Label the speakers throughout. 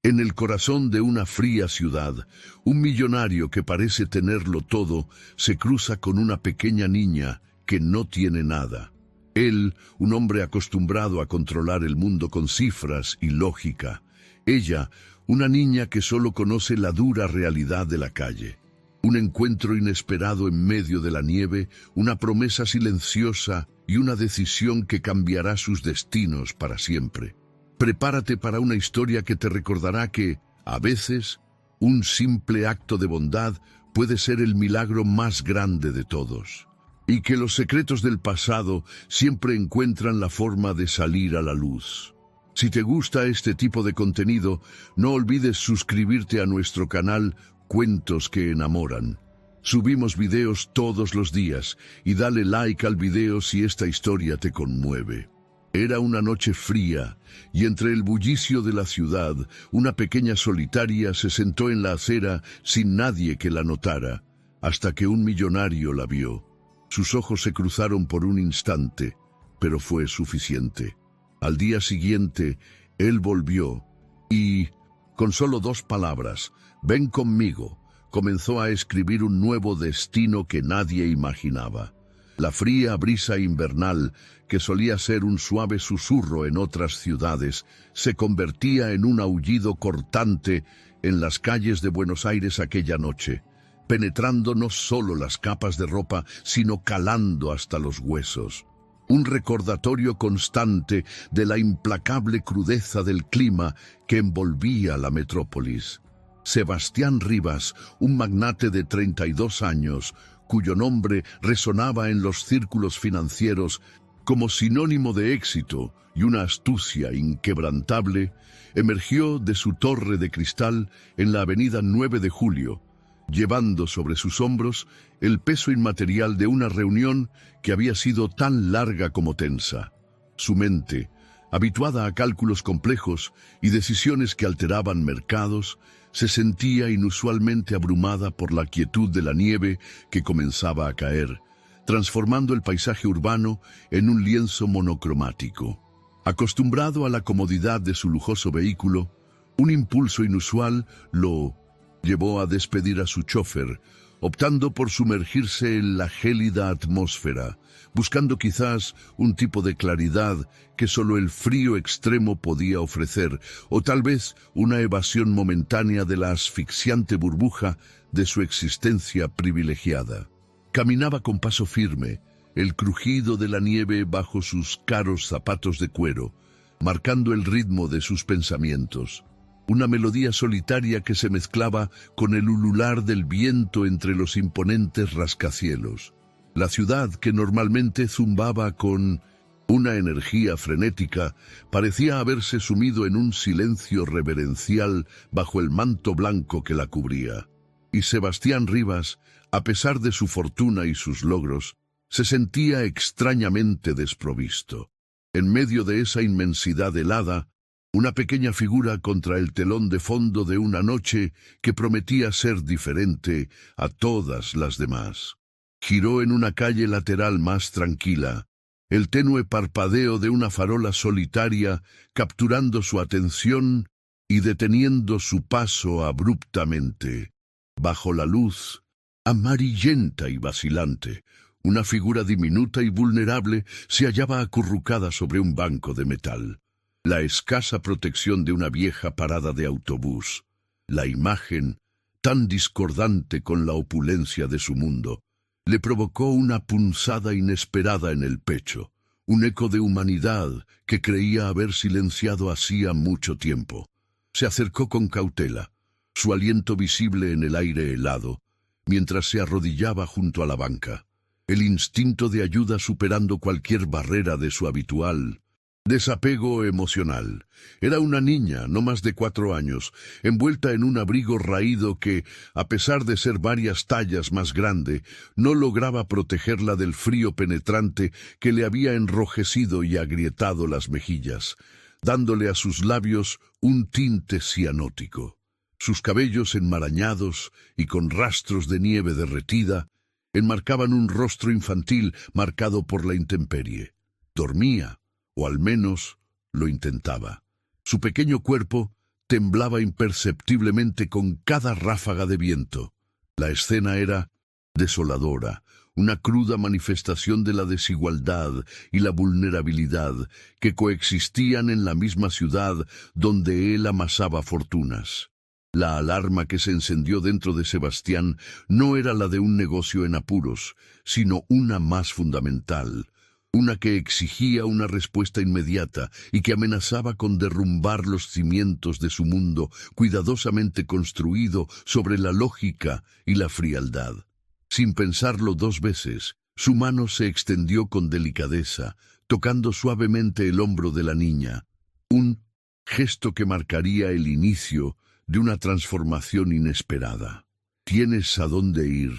Speaker 1: En el corazón de una fría ciudad, un millonario que parece tenerlo todo se cruza con una pequeña niña que no tiene nada. Él, un hombre acostumbrado a controlar el mundo con cifras y lógica. Ella, una niña que solo conoce la dura realidad de la calle. Un encuentro inesperado en medio de la nieve, una promesa silenciosa y una decisión que cambiará sus destinos para siempre. Prepárate para una historia que te recordará que, a veces, un simple acto de bondad puede ser el milagro más grande de todos. Y que los secretos del pasado siempre encuentran la forma de salir a la luz. Si te gusta este tipo de contenido, no olvides suscribirte a nuestro canal Cuentos que Enamoran. Subimos videos todos los días y dale like al video si esta historia te conmueve. Era una noche fría, y entre el bullicio de la ciudad, una pequeña solitaria se sentó en la acera sin nadie que la notara, hasta que un millonario la vio. Sus ojos se cruzaron por un instante, pero fue suficiente. Al día siguiente, él volvió y, con solo 2 palabras, «Ven conmigo», comenzó a escribir un nuevo destino que nadie imaginaba. La fría brisa invernal, que solía ser un suave susurro en otras ciudades, se convertía en un aullido cortante en las calles de Buenos Aires aquella noche, penetrando no solo las capas de ropa, sino calando hasta los huesos. Un recordatorio constante de la implacable crudeza del clima que envolvía la metrópolis. Sebastián Rivas, un magnate de 32 años, cuyo nombre resonaba en los círculos financieros como sinónimo de éxito y una astucia inquebrantable, emergió de su torre de cristal en la avenida 9 de Julio, llevando sobre sus hombros el peso inmaterial de una reunión que había sido tan larga como tensa. Su mente, habituada a cálculos complejos y decisiones que alteraban mercados, se sentía inusualmente abrumada por la quietud de la nieve que comenzaba a caer, transformando el paisaje urbano en un lienzo monocromático. Acostumbrado a la comodidad de su lujoso vehículo, un impulso inusual lo llevó a despedir a su chofer, optando por sumergirse en la gélida atmósfera, buscando quizás un tipo de claridad que solo el frío extremo podía ofrecer, o tal vez una evasión momentánea de la asfixiante burbuja de su existencia privilegiada. Caminaba con paso firme, el crujido de la nieve bajo sus caros zapatos de cuero, marcando el ritmo de sus pensamientos. Una melodía solitaria que se mezclaba con el ulular del viento entre los imponentes rascacielos. La ciudad, que normalmente zumbaba con una energía frenética, parecía haberse sumido en un silencio reverencial bajo el manto blanco que la cubría. Y Sebastián Rivas, a pesar de su fortuna y sus logros, se sentía extrañamente desprovisto. En medio de esa inmensidad helada, una pequeña figura contra el telón de fondo de una noche que prometía ser diferente a todas las demás. Giró en una calle lateral más tranquila, el tenue parpadeo de una farola solitaria capturando su atención y deteniendo su paso abruptamente. Bajo la luz, amarillenta y vacilante, una figura diminuta y vulnerable se hallaba acurrucada sobre un banco de metal. La escasa protección de una vieja parada de autobús, la imagen, tan discordante con la opulencia de su mundo, le provocó una punzada inesperada en el pecho, un eco de humanidad que creía haber silenciado hacía mucho tiempo. Se acercó con cautela, su aliento visible en el aire helado, mientras se arrodillaba junto a la banca, el instinto de ayuda superando cualquier barrera de su habitual desapego emocional. Era una niña, no más de 4 años, envuelta en un abrigo raído que, a pesar de ser varias tallas más grande, no lograba protegerla del frío penetrante que le había enrojecido y agrietado las mejillas, dándole a sus labios un tinte cianótico. Sus cabellos enmarañados y con rastros de nieve derretida enmarcaban un rostro infantil marcado por la intemperie. Dormía, o al menos lo intentaba. Su pequeño cuerpo, temblaba imperceptiblemente con cada ráfaga de viento. La escena era desoladora, una cruda manifestación de la desigualdad y la vulnerabilidad que coexistían en la misma ciudad donde él amasaba fortunas. La alarma que se encendió dentro de Sebastián no era la de un negocio en apuros, sino una más fundamental, una que exigía una respuesta inmediata y que amenazaba con derrumbar los cimientos de su mundo cuidadosamente construido sobre la lógica y la frialdad. Sin pensarlo dos veces, su mano se extendió con delicadeza, tocando suavemente el hombro de la niña, un gesto que marcaría el inicio de una transformación inesperada. ¿Tienes a dónde ir?,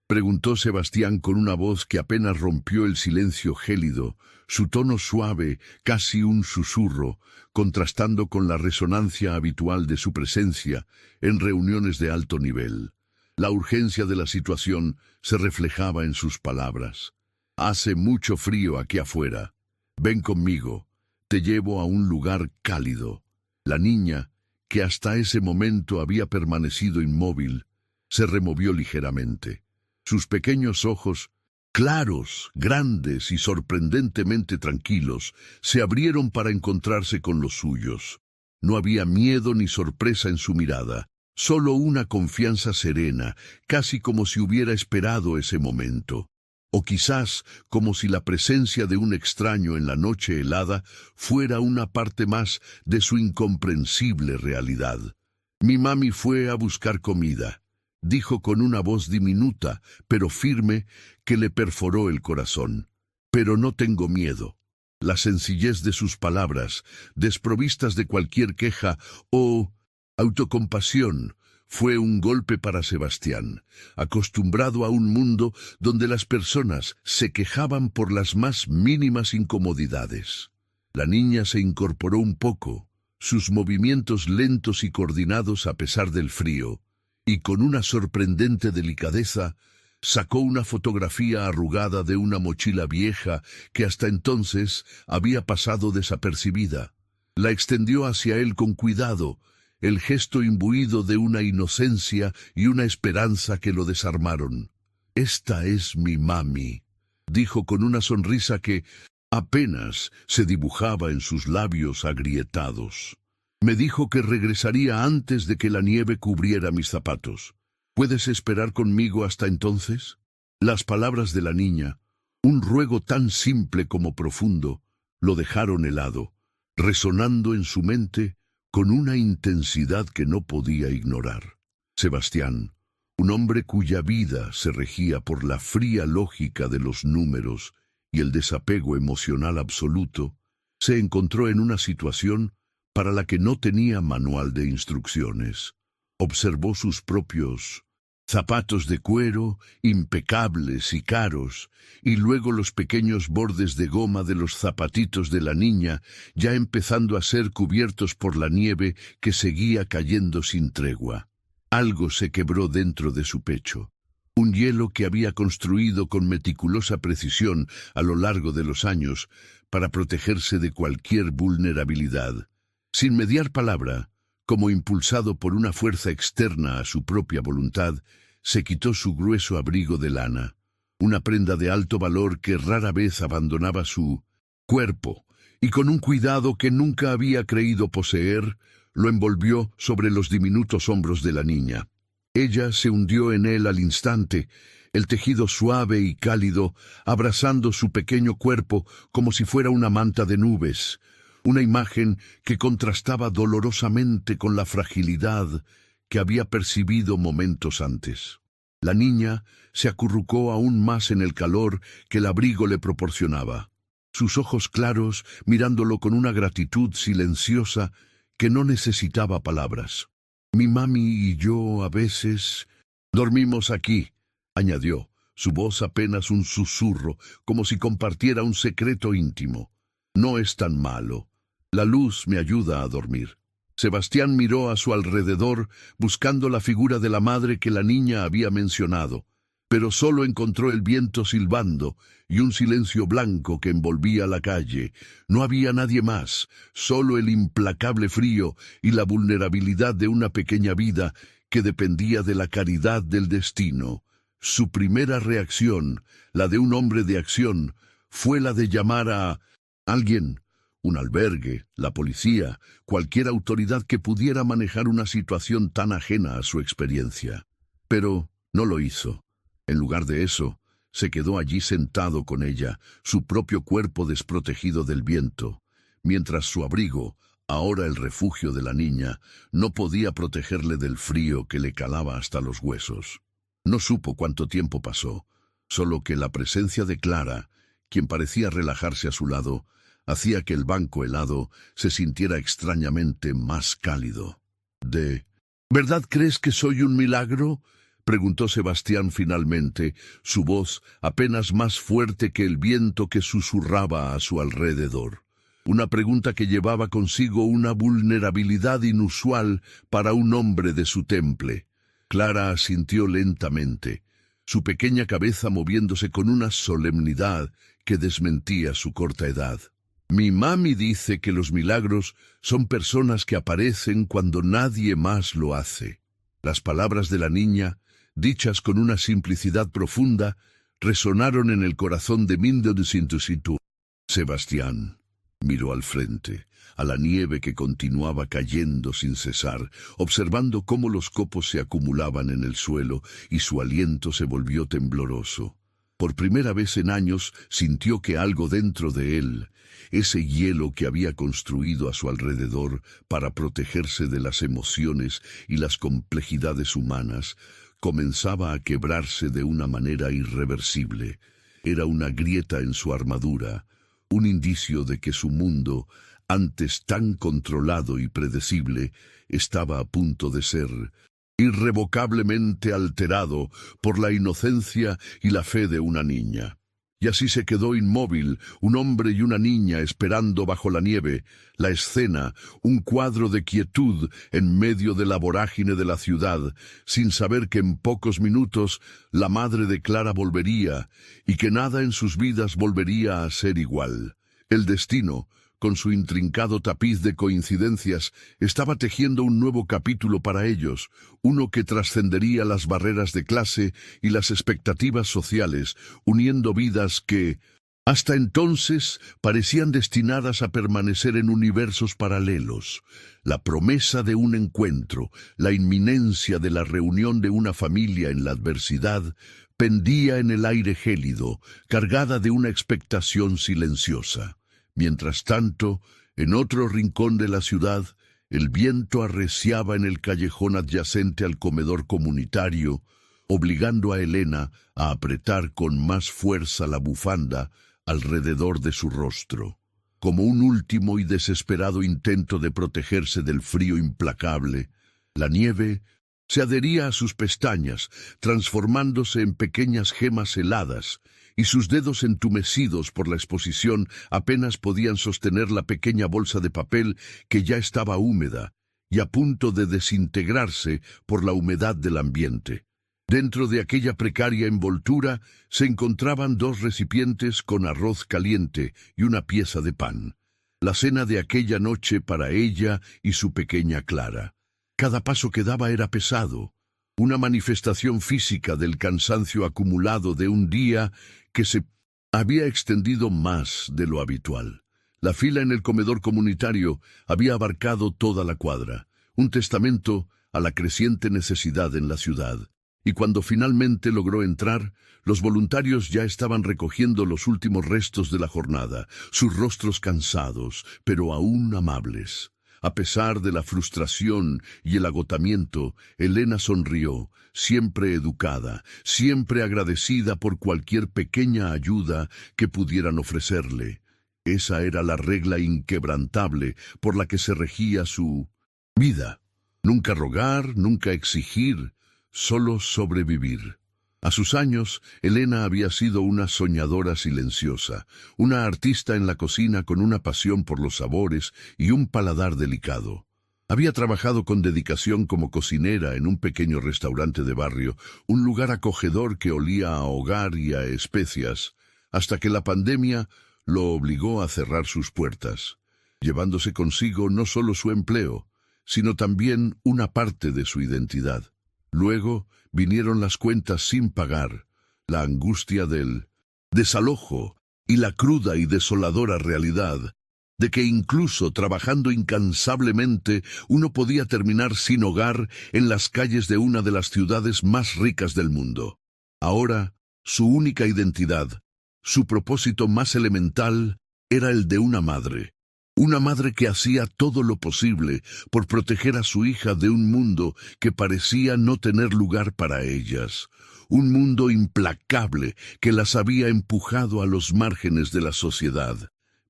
Speaker 1: preguntó Sebastián con una voz que apenas rompió el silencio gélido, su tono suave, casi un susurro, contrastando con la resonancia habitual de su presencia en reuniones de alto nivel. La urgencia de la situación se reflejaba en sus palabras. «Hace mucho frío aquí afuera. Ven conmigo, te llevo a un lugar cálido». La niña, que hasta ese momento había permanecido inmóvil, se removió ligeramente. Sus pequeños ojos, claros, grandes y sorprendentemente tranquilos, se abrieron para encontrarse con los suyos. No había miedo ni sorpresa en su mirada, solo una confianza serena, casi como si hubiera esperado ese momento. O quizás como si la presencia de un extraño en la noche helada fuera una parte más de su incomprensible realidad. «Mi mami fue a buscar comida», dijo con una voz diminuta, pero firme, que le perforó el corazón. «Pero no tengo miedo». La sencillez de sus palabras, desprovistas de cualquier queja o autocompasión, fue un golpe para Sebastián, acostumbrado a un mundo donde las personas se quejaban por las más mínimas incomodidades. La niña se incorporó un poco, sus movimientos lentos y coordinados a pesar del frío, y con una sorprendente delicadeza sacó una fotografía arrugada de una mochila vieja que hasta entonces había pasado desapercibida. La extendió hacia él con cuidado, el gesto imbuido de una inocencia y una esperanza que lo desarmaron. «Esta es mi mami», dijo con una sonrisa que apenas se dibujaba en sus labios agrietados. «Me dijo que regresaría antes de que la nieve cubriera mis zapatos. ¿Puedes esperar conmigo hasta entonces?». Las palabras de la niña, un ruego tan simple como profundo, lo dejaron helado, resonando en su mente con una intensidad que no podía ignorar. Sebastián, un hombre cuya vida se regía por la fría lógica de los números y el desapego emocional absoluto, se encontró en una situación para la que no tenía manual de instrucciones. Observó sus propios zapatos de cuero, impecables y caros, y luego los pequeños bordes de goma de los zapatitos de la niña, ya empezando a ser cubiertos por la nieve que seguía cayendo sin tregua. Algo se quebró dentro de su pecho. Un hielo que había construido con meticulosa precisión a lo largo de los años para protegerse de cualquier vulnerabilidad. Sin mediar palabra, como impulsado por una fuerza externa a su propia voluntad, se quitó su grueso abrigo de lana, una prenda de alto valor que rara vez abandonaba su cuerpo, y con un cuidado que nunca había creído poseer, lo envolvió sobre los diminutos hombros de la niña. Ella se hundió en él al instante, el tejido suave y cálido, abrazando su pequeño cuerpo como si fuera una manta de nubes, una imagen que contrastaba dolorosamente con la fragilidad que había percibido momentos antes. La niña se acurrucó aún más en el calor que el abrigo le proporcionaba, sus ojos claros mirándolo con una gratitud silenciosa que no necesitaba palabras. «Mi mami y yo a veces dormimos aquí», añadió, su voz apenas un susurro, como si compartiera un secreto íntimo. «No es tan malo. La luz me ayuda a dormir». Sebastián miró a su alrededor, buscando la figura de la madre que la niña había mencionado. pero solo encontró el viento silbando y un silencio blanco que envolvía la calle. No había nadie más, solo el implacable frío y la vulnerabilidad de una pequeña vida que dependía de la caridad del destino. Su primera reacción, la de un hombre de acción, fue la de llamar a alguien, un albergue, la policía, cualquier autoridad que pudiera manejar una situación tan ajena a su experiencia. Pero no lo hizo. En lugar de eso, se quedó allí sentado con ella, su propio cuerpo desprotegido del viento, mientras su abrigo, ahora el refugio de la niña, no podía protegerle del frío que le calaba hasta los huesos. No supo cuánto tiempo pasó, solo que la presencia de Clara, quien parecía relajarse a su lado, hacía que el banco helado se sintiera extrañamente más cálido. ¿Verdad crees que soy un milagro?, preguntó Sebastián finalmente, su voz apenas más fuerte que el viento que susurraba a su alrededor. Una pregunta que llevaba consigo una vulnerabilidad inusual para un hombre de su temple. Clara asintió lentamente, su pequeña cabeza moviéndose con una solemnidad que desmentía su corta edad. Mi mami dice que los milagros son personas que aparecen cuando nadie más lo hace. Las palabras de la niña, dichas con una simplicidad profunda, resonaron en el corazón de Mindositu. Sebastián miró al frente, a la nieve que continuaba cayendo sin cesar, observando cómo los copos se acumulaban en el suelo y su aliento se volvió tembloroso. Por primera vez en años sintió que algo dentro de él, ese hielo que había construido a su alrededor para protegerse de las emociones y las complejidades humanas, comenzaba a quebrarse de una manera irreversible. Era una grieta en su armadura, un indicio de que su mundo, antes tan controlado y predecible, estaba a punto de ser irrevocablemente alterado por la inocencia y la fe de una niña. Y así se quedó inmóvil, un hombre y una niña esperando bajo la nieve, la escena, un cuadro de quietud en medio de la vorágine de la ciudad, sin saber que en pocos minutos la madre de Clara volvería, y que nada en sus vidas volvería a ser igual. El destino, con su intrincado tapiz de coincidencias, estaba tejiendo un nuevo capítulo para ellos, uno que trascendería las barreras de clase y las expectativas sociales, uniendo vidas que, hasta entonces, parecían destinadas a permanecer en universos paralelos. La promesa de un encuentro, la inminencia de la reunión de una familia en la adversidad, pendía en el aire gélido, cargada de una expectación silenciosa. Mientras tanto, en otro rincón de la ciudad, el viento arreciaba en el callejón adyacente al comedor comunitario, obligando a Elena a apretar con más fuerza la bufanda alrededor de su rostro. Como un último y desesperado intento de protegerse del frío implacable, la nieve se adhería a sus pestañas, transformándose en pequeñas gemas heladas, y sus dedos entumecidos por la exposición apenas podían sostener la pequeña bolsa de papel que ya estaba húmeda y a punto de desintegrarse por la humedad del ambiente. Dentro de aquella precaria envoltura se encontraban 2 recipientes con arroz caliente y una pieza de pan. La cena de aquella noche para ella y su pequeña Clara. Cada paso que daba era pesado, una manifestación física del cansancio acumulado de un día que se había extendido más de lo habitual. La fila en el comedor comunitario había abarcado toda la cuadra, un testamento a la creciente necesidad en la ciudad. Y cuando finalmente logró entrar, los voluntarios ya estaban recogiendo los últimos restos de la jornada, sus rostros cansados, pero aún amables. A pesar de la frustración y el agotamiento, Elena sonrió, siempre educada, siempre agradecida por cualquier pequeña ayuda que pudieran ofrecerle. Esa era la regla inquebrantable por la que se regía su vida. Nunca rogar, nunca exigir, solo sobrevivir. A sus años, Elena había sido una soñadora silenciosa, una artista en la cocina con una pasión por los sabores y un paladar delicado. Había trabajado con dedicación como cocinera en un pequeño restaurante de barrio, un lugar acogedor que olía a hogar y a especias, hasta que la pandemia lo obligó a cerrar sus puertas, llevándose consigo no solo su empleo, sino también una parte de su identidad. Luego vinieron las cuentas sin pagar, la angustia del desalojo y la cruda y desoladora realidad de que incluso trabajando incansablemente uno podía terminar sin hogar en las calles de una de las ciudades más ricas del mundo. Ahora, su única identidad, su propósito más elemental, era el de una madre que hacía todo lo posible por proteger a su hija de un mundo que parecía no tener lugar para ellas, un mundo implacable que las había empujado a los márgenes de la sociedad,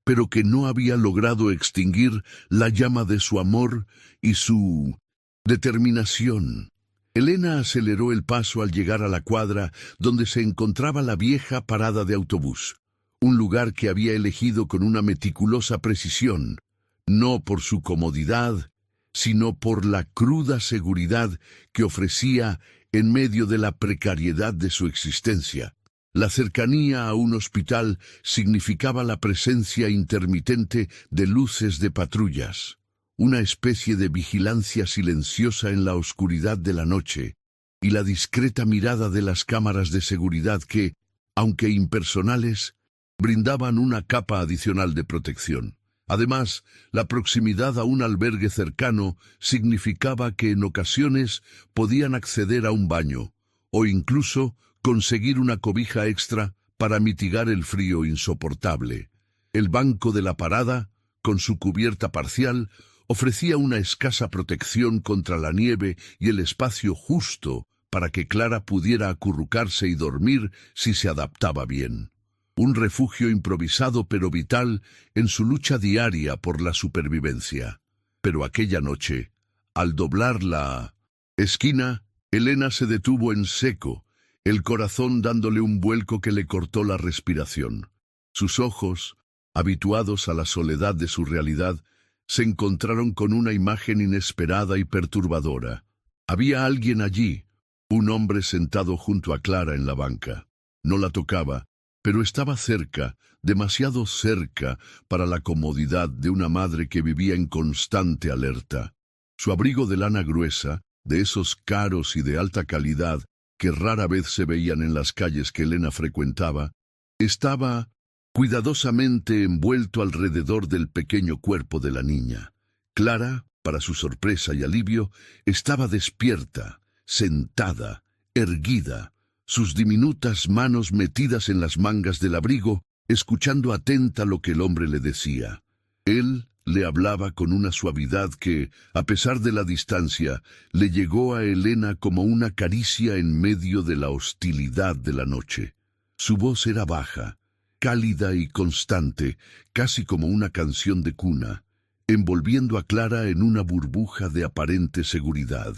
Speaker 1: pero que no había logrado extinguir la llama de su amor y su determinación. Elena aceleró el paso al llegar a la cuadra donde se encontraba la vieja parada de autobús, un lugar que había elegido con una meticulosa precisión, no por su comodidad, sino por la cruda seguridad que ofrecía en medio de la precariedad de su existencia. La cercanía a un hospital significaba la presencia intermitente de luces de patrullas, una especie de vigilancia silenciosa en la oscuridad de la noche, y la discreta mirada de las cámaras de seguridad que, aunque impersonales, brindaban una capa adicional de protección. Además, la proximidad a un albergue cercano significaba que en ocasiones podían acceder a un baño, o incluso conseguir una cobija extra para mitigar el frío insoportable. El banco de la parada, con su cubierta parcial, ofrecía una escasa protección contra la nieve y el espacio justo para que Clara pudiera acurrucarse y dormir si se adaptaba bien. Un refugio improvisado pero vital en su lucha diaria por la supervivencia. Pero aquella noche, al doblar la esquina, Elena se detuvo en seco, el corazón dándole un vuelco que le cortó la respiración. Sus ojos, habituados a la soledad de su realidad, se encontraron con una imagen inesperada y perturbadora. Había alguien allí, un hombre sentado junto a Clara en la banca. No la tocaba, pero estaba cerca, demasiado cerca para la comodidad de una madre que vivía en constante alerta. Su abrigo de lana gruesa, de esos caros y de alta calidad que rara vez se veían en las calles que Elena frecuentaba, estaba cuidadosamente envuelto alrededor del pequeño cuerpo de la niña. Clara, para su sorpresa y alivio, estaba despierta, sentada, erguida, sus diminutas manos metidas en las mangas del abrigo, escuchando atenta lo que el hombre le decía. Él le hablaba con una suavidad que, a pesar de la distancia, le llegó a Elena como una caricia en medio de la hostilidad de la noche. Su voz era baja, cálida y constante, casi como una canción de cuna, envolviendo a Clara en una burbuja de aparente seguridad.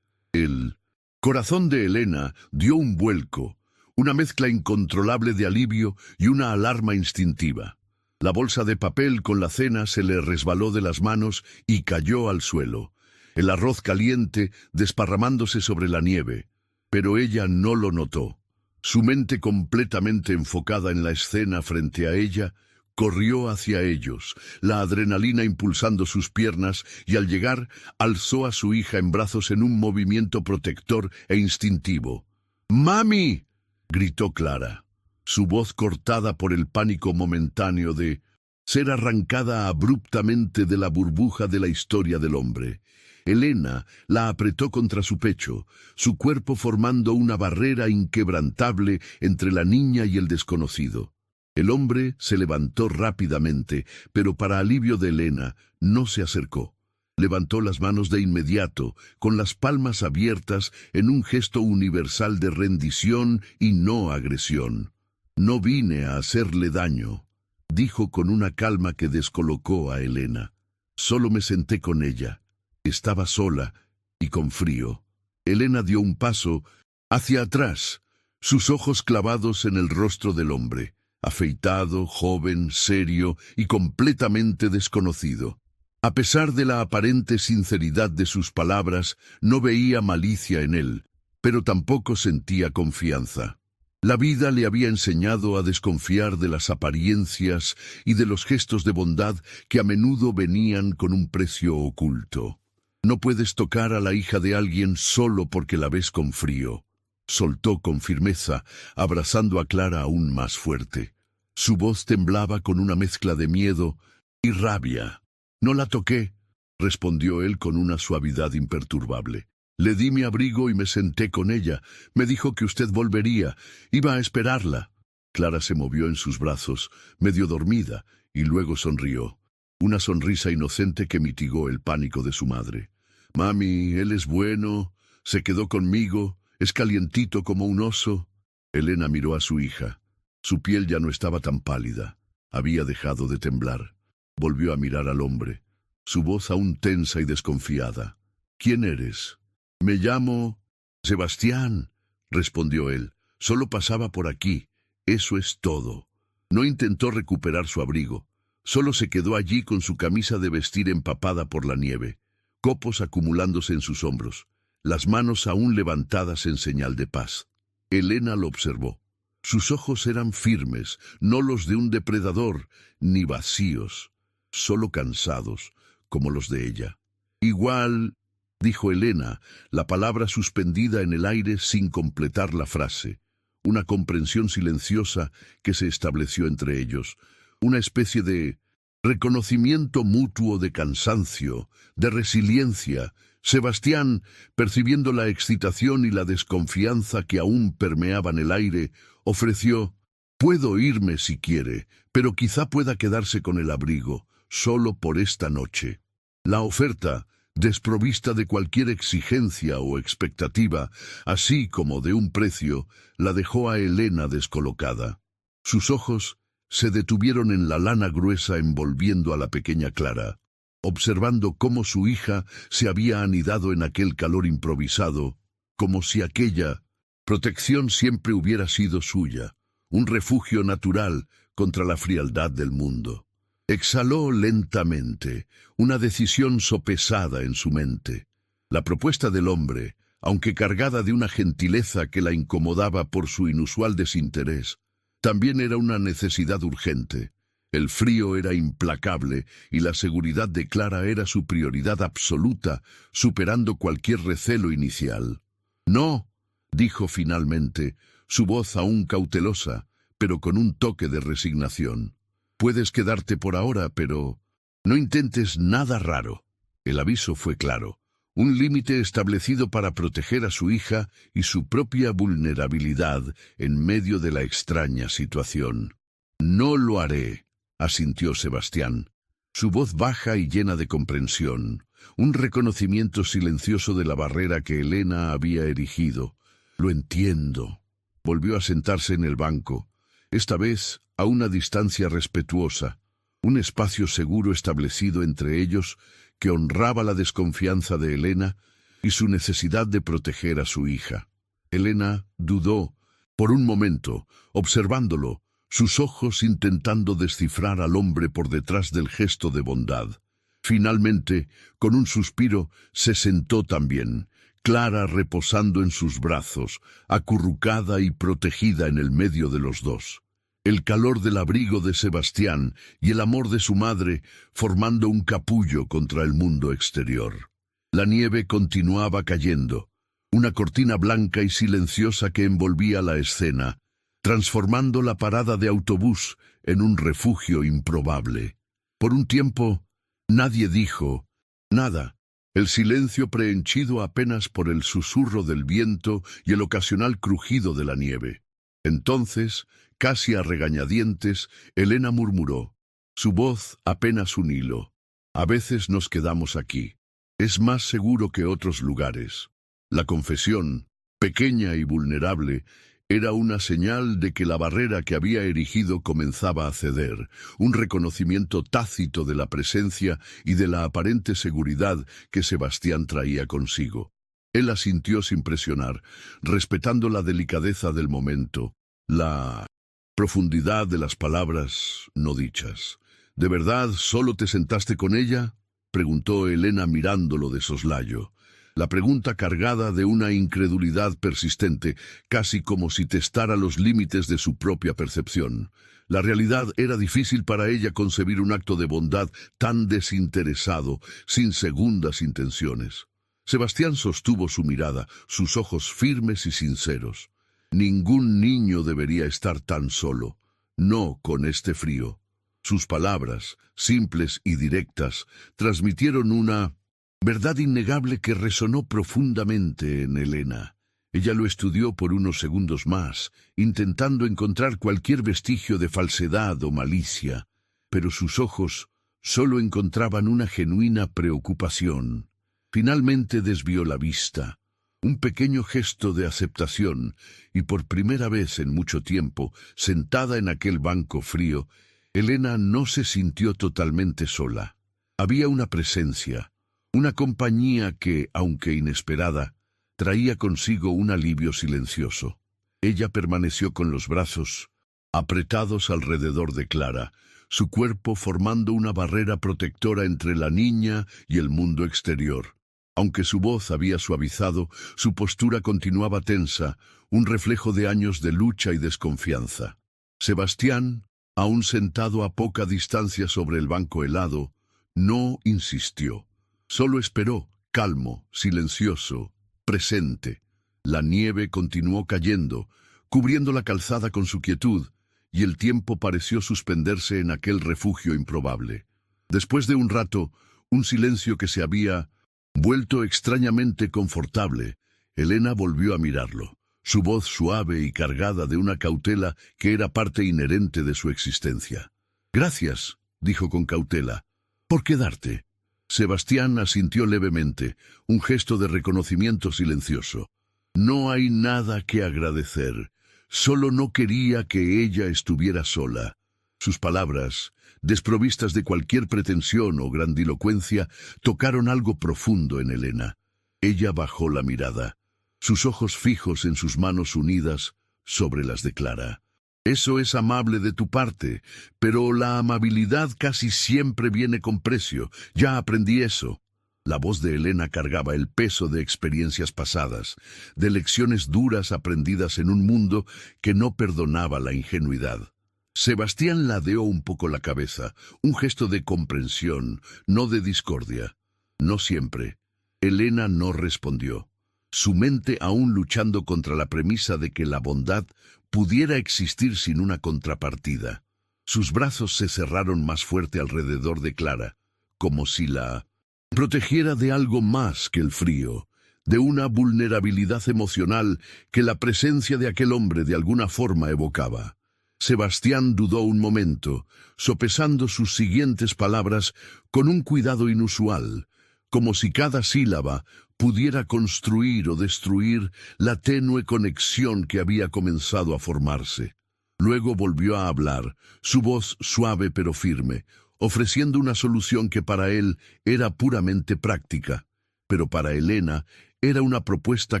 Speaker 1: El corazón de Elena dio un vuelco, una mezcla incontrolable de alivio y una alarma instintiva. La bolsa de papel con la cena se le resbaló de las manos y cayó al suelo, el arroz caliente desparramándose sobre la nieve, pero ella no lo notó. Su mente completamente enfocada en la escena frente a ella, corrió hacia ellos, la adrenalina impulsando sus piernas, y al llegar, alzó a su hija en brazos en un movimiento protector e instintivo. ¡Mami!, gritó Clara, su voz cortada por el pánico momentáneo de ser arrancada abruptamente de la burbuja de la historia del hombre. Elena la apretó contra su pecho, su cuerpo formando una barrera inquebrantable entre la niña y el desconocido. El hombre se levantó rápidamente, pero para alivio de Elena, no se acercó. Levantó las manos de inmediato, con las palmas abiertas en un gesto universal de rendición y no agresión. «No vine a hacerle daño», dijo con una calma que descolocó a Elena. «Solo me senté con ella. Estaba sola y con frío». Elena dio un paso hacia atrás, sus ojos clavados en el rostro del hombre, afeitado, joven, serio y completamente desconocido. A pesar de la aparente sinceridad de sus palabras, no veía malicia en él, pero tampoco sentía confianza. La vida le había enseñado a desconfiar de las apariencias y de los gestos de bondad que a menudo venían con un precio oculto. No puedes tocar a la hija de alguien solo porque la ves con frío, soltó con firmeza, abrazando a Clara aún más fuerte. Su voz temblaba con una mezcla de miedo y rabia. «No la toqué», respondió él con una suavidad imperturbable. «Le di mi abrigo y me senté con ella. Me dijo que usted volvería. Iba a esperarla». Clara se movió en sus brazos, medio dormida, y luego sonrió. Una sonrisa inocente que mitigó el pánico de su madre. «Mami, él es bueno, se quedó conmigo, es calientito como un oso». Elena miró a su hija. Su piel ya no estaba tan pálida. Había dejado de temblar. Volvió a mirar al hombre, su voz aún tensa y desconfiada. «¿Quién eres?» «Me llamo Sebastián», respondió él. «Solo pasaba por aquí. Eso es todo». No intentó recuperar su abrigo. Solo se quedó allí con su camisa de vestir empapada por la nieve, copos acumulándose en sus hombros, las manos aún levantadas en señal de paz. Elena lo observó. Sus ojos eran firmes, no los de un depredador, ni vacíos, solo cansados, como los de ella. «Igual», dijo Elena, la palabra suspendida en el aire sin completar la frase. Una comprensión silenciosa que se estableció entre ellos, una especie de reconocimiento mutuo de cansancio, de resiliencia. Sebastián, percibiendo la excitación y la desconfianza que aún permeaban el aire, ofreció: «Puedo irme si quiere, pero quizá pueda quedarse con el abrigo, solo por esta noche». La oferta, desprovista de cualquier exigencia o expectativa, así como de un precio, la dejó a Elena descolocada. Sus ojos se detuvieron en la lana gruesa envolviendo a la pequeña Clara, observando cómo su hija se había anidado en aquel calor improvisado, como si aquella protección siempre hubiera sido suya, un refugio natural contra la frialdad del mundo. Exhaló lentamente, una decisión sopesada en su mente. La propuesta del hombre, aunque cargada de una gentileza que la incomodaba por su inusual desinterés, también era una necesidad urgente. El frío era implacable y la seguridad de Clara era su prioridad absoluta, superando cualquier recelo inicial. «No», dijo finalmente, su voz aún cautelosa, pero con un toque de resignación. «Puedes quedarte por ahora, pero no intentes nada raro». El aviso fue claro, un límite establecido para proteger a su hija y su propia vulnerabilidad en medio de la extraña situación. «No lo haré», asintió Sebastián, su voz baja y llena de comprensión, un reconocimiento silencioso de la barrera que Elena había erigido. «Lo entiendo». Volvió a sentarse en el banco, esta vez a una distancia respetuosa, un espacio seguro establecido entre ellos que honraba la desconfianza de Elena y su necesidad de proteger a su hija. Elena dudó por un momento, observándolo, sus ojos intentando descifrar al hombre por detrás del gesto de bondad. Finalmente, con un suspiro, se sentó también, Clara reposando en sus brazos, acurrucada y protegida en el medio de los dos. El calor del abrigo de Sebastián y el amor de su madre formando un capullo contra el mundo exterior. La nieve continuaba cayendo, una cortina blanca y silenciosa que envolvía la escena, transformando la parada de autobús en un refugio improbable. Por un tiempo, nadie dijo nada. El silencio prehenchido apenas por el susurro del viento y el ocasional crujido de la nieve. Entonces, casi a regañadientes, Elena murmuró, su voz apenas un hilo: «A veces nos quedamos aquí. Es más seguro que otros lugares». La confesión, pequeña y vulnerable, era una señal de que la barrera que había erigido comenzaba a ceder, un reconocimiento tácito de la presencia y de la aparente seguridad que Sebastián traía consigo. Él asintió sin presionar, respetando la delicadeza del momento, la profundidad de las palabras no dichas. «¿De verdad solo te sentaste con ella?». preguntó Elena mirándolo de soslayo. La pregunta cargada de una incredulidad persistente, casi como si testara los límites de su propia percepción. La realidad era difícil para ella concebir un acto de bondad tan desinteresado, sin segundas intenciones. Sebastián sostuvo su mirada, sus ojos firmes y sinceros. Ningún niño debería estar tan solo, no con este frío. Sus palabras, simples y directas, transmitieron una verdad innegable que resonó profundamente en Elena. Ella lo estudió por unos segundos más, intentando encontrar cualquier vestigio de falsedad o malicia, pero sus ojos solo encontraban una genuina preocupación. Finalmente desvió la vista, un pequeño gesto de aceptación, y por primera vez en mucho tiempo, sentada en aquel banco frío, Elena no se sintió totalmente sola. Había una presencia, una compañía que, aunque inesperada, traía consigo un alivio silencioso. Ella permaneció con los brazos apretados alrededor de Clara, su cuerpo formando una barrera protectora entre la niña y el mundo exterior. Aunque su voz había suavizado, su postura continuaba tensa, un reflejo de años de lucha y desconfianza. Sebastián, aún sentado a poca distancia sobre el banco helado, no insistió. Solo esperó, calmo, silencioso, presente. La nieve continuó cayendo, cubriendo la calzada con su quietud, y el tiempo pareció suspenderse en aquel refugio improbable. Después de un rato, un silencio que se había vuelto extrañamente confortable, Elena volvió a mirarlo, su voz suave y cargada de una cautela que era parte inherente de su existencia. «Gracias», dijo con cautela. «¿Por quedarte?» Sebastián asintió levemente, un gesto de reconocimiento silencioso. «No hay nada que agradecer. Solo no quería que ella estuviera sola». Sus palabras, desprovistas de cualquier pretensión o grandilocuencia, tocaron algo profundo en Elena. Ella bajó la mirada, sus ojos fijos en sus manos unidas sobre las de Clara. «Eso es amable de tu parte, pero la amabilidad casi siempre viene con precio. Ya aprendí eso». La voz de Elena cargaba el peso de experiencias pasadas, de lecciones duras aprendidas en un mundo que no perdonaba la ingenuidad. Sebastián ladeó un poco la cabeza, un gesto de comprensión, no de discordia. No siempre. Elena no respondió, su mente aún luchando contra la premisa de que la bondad pudiera existir sin una contrapartida. Sus brazos se cerraron más fuerte alrededor de Clara, como si la protegiera de algo más que el frío, de una vulnerabilidad emocional que la presencia de aquel hombre de alguna forma evocaba. Sebastián dudó un momento, sopesando sus siguientes palabras con un cuidado inusual, como si cada sílaba pudiera construir o destruir la tenue conexión que había comenzado a formarse. Luego volvió a hablar, su voz suave pero firme, ofreciendo una solución que para él era puramente práctica, pero para Elena era una propuesta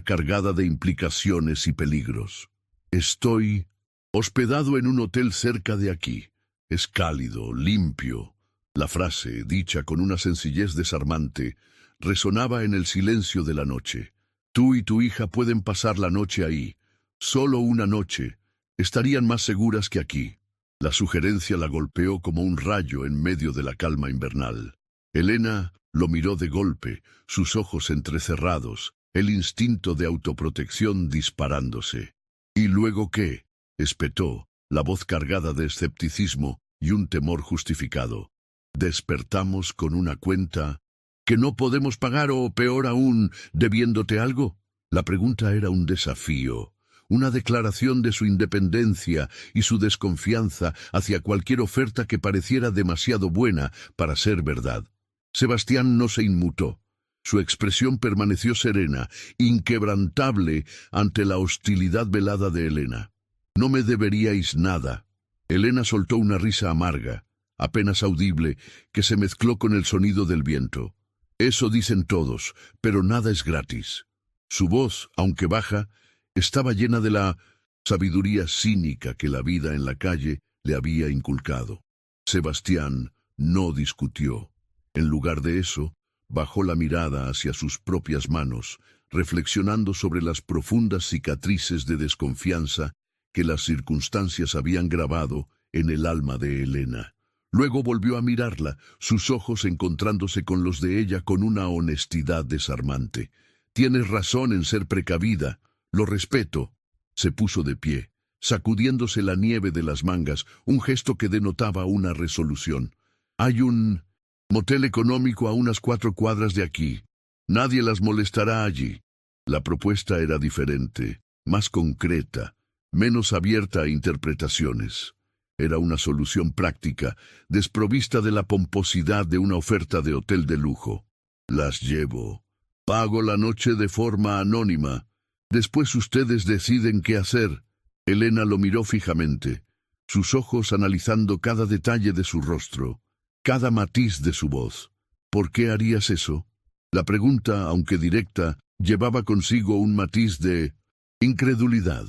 Speaker 1: cargada de implicaciones y peligros. «Estoy hospedado en un hotel cerca de aquí. Es cálido, limpio». La frase, dicha con una sencillez desarmante, resonaba en el silencio de la noche. «Tú y tu hija pueden pasar la noche ahí. Solo una noche. Estarían más seguras que aquí». La sugerencia la golpeó como un rayo en medio de la calma invernal. Elena lo miró de golpe, sus ojos entrecerrados, el instinto de autoprotección disparándose. «¿Y luego qué?», espetó, la voz cargada de escepticismo y un temor justificado. «¿Despertamos con una cuenta que no podemos pagar o, peor aún, debiéndote algo?» La pregunta era un desafío, una declaración de su independencia y su desconfianza hacia cualquier oferta que pareciera demasiado buena para ser verdad. Sebastián no se inmutó. Su expresión permaneció serena, inquebrantable ante la hostilidad velada de Elena. «No me deberíais nada». Elena soltó una risa amarga, apenas audible, que se mezcló con el sonido del viento. «Eso dicen todos, pero nada es gratis». Su voz, aunque baja, estaba llena de la sabiduría cínica que la vida en la calle le había inculcado. Sebastián no discutió. En lugar de eso, bajó la mirada hacia sus propias manos, reflexionando sobre las profundas cicatrices de desconfianza que las circunstancias habían grabado en el alma de Elena. Luego volvió a mirarla, sus ojos encontrándose con los de ella con una honestidad desarmante. «Tienes razón en ser precavida, lo respeto». Se puso de pie, sacudiéndose la nieve de las mangas, un gesto que denotaba una resolución. «Hay un motel económico a unas 4 cuadras de aquí. Nadie las molestará allí». La propuesta era diferente, más concreta, menos abierta a interpretaciones. Era una solución práctica, desprovista de la pomposidad de una oferta de hotel de lujo. «Las llevo. Pago la noche de forma anónima. Después ustedes deciden qué hacer». Elena lo miró fijamente, sus ojos analizando cada detalle de su rostro, cada matiz de su voz. «¿Por qué harías eso?» La pregunta, aunque directa, llevaba consigo un matiz de incredulidad.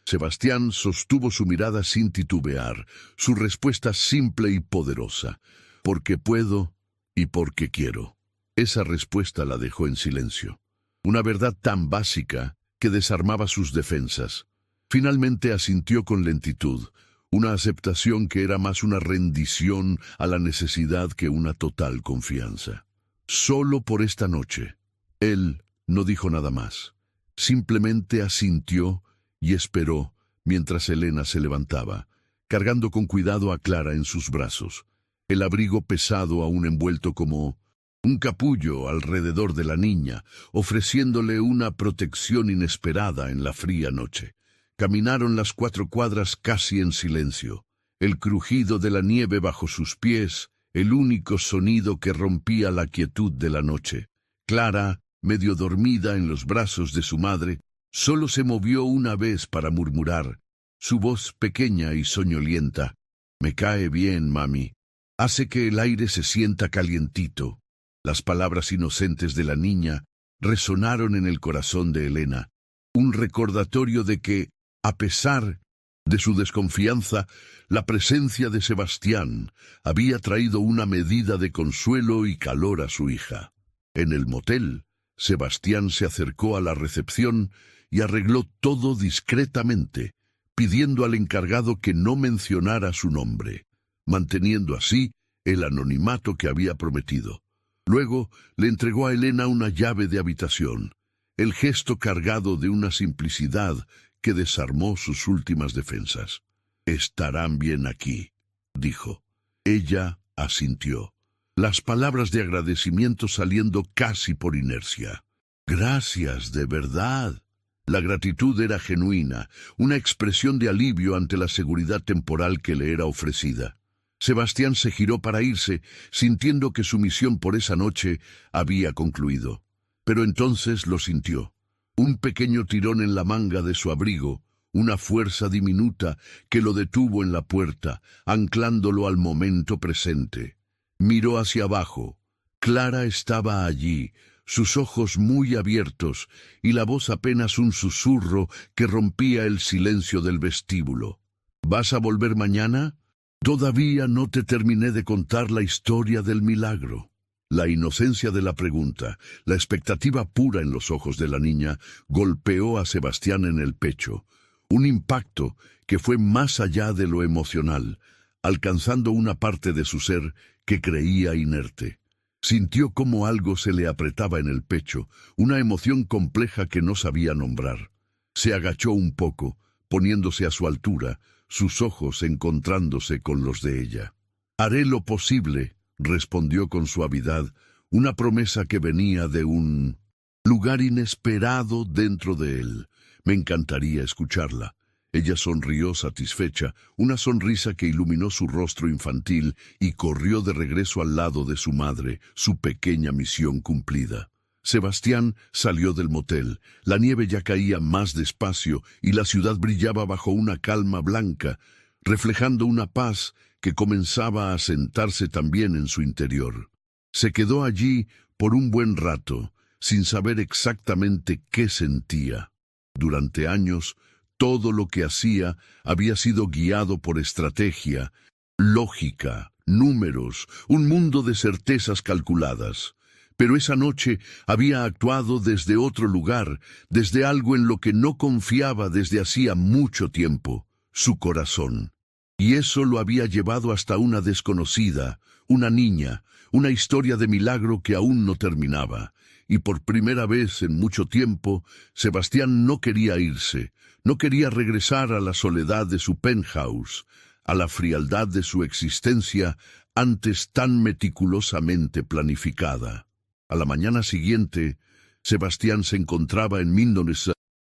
Speaker 1: Sebastián sostuvo su mirada sin titubear, su respuesta simple y poderosa. «Porque puedo y porque quiero». Esa respuesta la dejó en silencio. Una verdad tan básica que desarmaba sus defensas. Finalmente asintió con lentitud, una aceptación que era más una rendición a la necesidad que una total confianza. «Solo por esta noche». Él no dijo nada más. Simplemente asintió y esperó mientras Elena se levantaba, cargando con cuidado a Clara en sus brazos, el abrigo pesado aún envuelto como un capullo alrededor de la niña, ofreciéndole una protección inesperada en la fría noche. Caminaron las 4 cuadras casi en silencio, el crujido de la nieve bajo sus pies, el único sonido que rompía la quietud de la noche. Clara, medio dormida en los brazos de su madre, solo se movió una vez para murmurar, su voz pequeña y soñolienta: «Me cae bien, mami. Hace que el aire se sienta calientito». Las palabras inocentes de la niña resonaron en el corazón de Elena, un recordatorio de que, a pesar de su desconfianza, la presencia de Sebastián había traído una medida de consuelo y calor a su hija. En el motel, Sebastián se acercó a la recepción y arregló todo discretamente, pidiendo al encargado que no mencionara su nombre, manteniendo así el anonimato que había prometido. Luego le entregó a Elena una llave de habitación, el gesto cargado de una simplicidad que desarmó sus últimas defensas. «Estarán bien aquí», dijo. Ella asintió, las palabras de agradecimiento saliendo casi por inercia. «Gracias, de verdad». La gratitud era genuina, una expresión de alivio ante la seguridad temporal que le era ofrecida. Sebastián se giró para irse, sintiendo que su misión por esa noche había concluido. Pero entonces lo sintió. Un pequeño tirón en la manga de su abrigo, una fuerza diminuta que lo detuvo en la puerta, anclándolo al momento presente. Miró hacia abajo. Clara estaba allí, sus ojos muy abiertos y la voz apenas un susurro que rompía el silencio del vestíbulo. «¿Vas a volver mañana?» «Todavía no te terminé de contar la historia del milagro». La inocencia de la pregunta, la expectativa pura en los ojos de la niña, golpeó a Sebastián en el pecho. Un impacto que fue más allá de lo emocional, alcanzando una parte de su ser que creía inerte. Sintió como algo se le apretaba en el pecho, una emoción compleja que no sabía nombrar. Se agachó un poco, poniéndose a su altura, sus ojos encontrándose con los de ella. «Haré lo posible», respondió con suavidad, una promesa que venía de un lugar inesperado dentro de él. «Me encantaría escucharla». Ella sonrió satisfecha, una sonrisa que iluminó su rostro infantil y corrió de regreso al lado de su madre, su pequeña misión cumplida. Sebastián salió del motel. La nieve ya caía más despacio y la ciudad brillaba bajo una calma blanca, reflejando una paz que comenzaba a asentarse también en su interior. Se quedó allí por un buen rato, sin saber exactamente qué sentía. Durante años, todo lo que hacía había sido guiado por estrategia, lógica, números, un mundo de certezas calculadas. Pero esa noche había actuado desde otro lugar, desde algo en lo que no confiaba desde hacía mucho tiempo, su corazón. Y eso lo había llevado hasta una desconocida, una niña, una historia de milagro que aún no terminaba. Y por primera vez en mucho tiempo, Sebastián no quería irse, no quería regresar a la soledad de su penthouse, a la frialdad de su existencia antes tan meticulosamente planificada. A la mañana siguiente, Sebastián se encontraba en Mindonesa,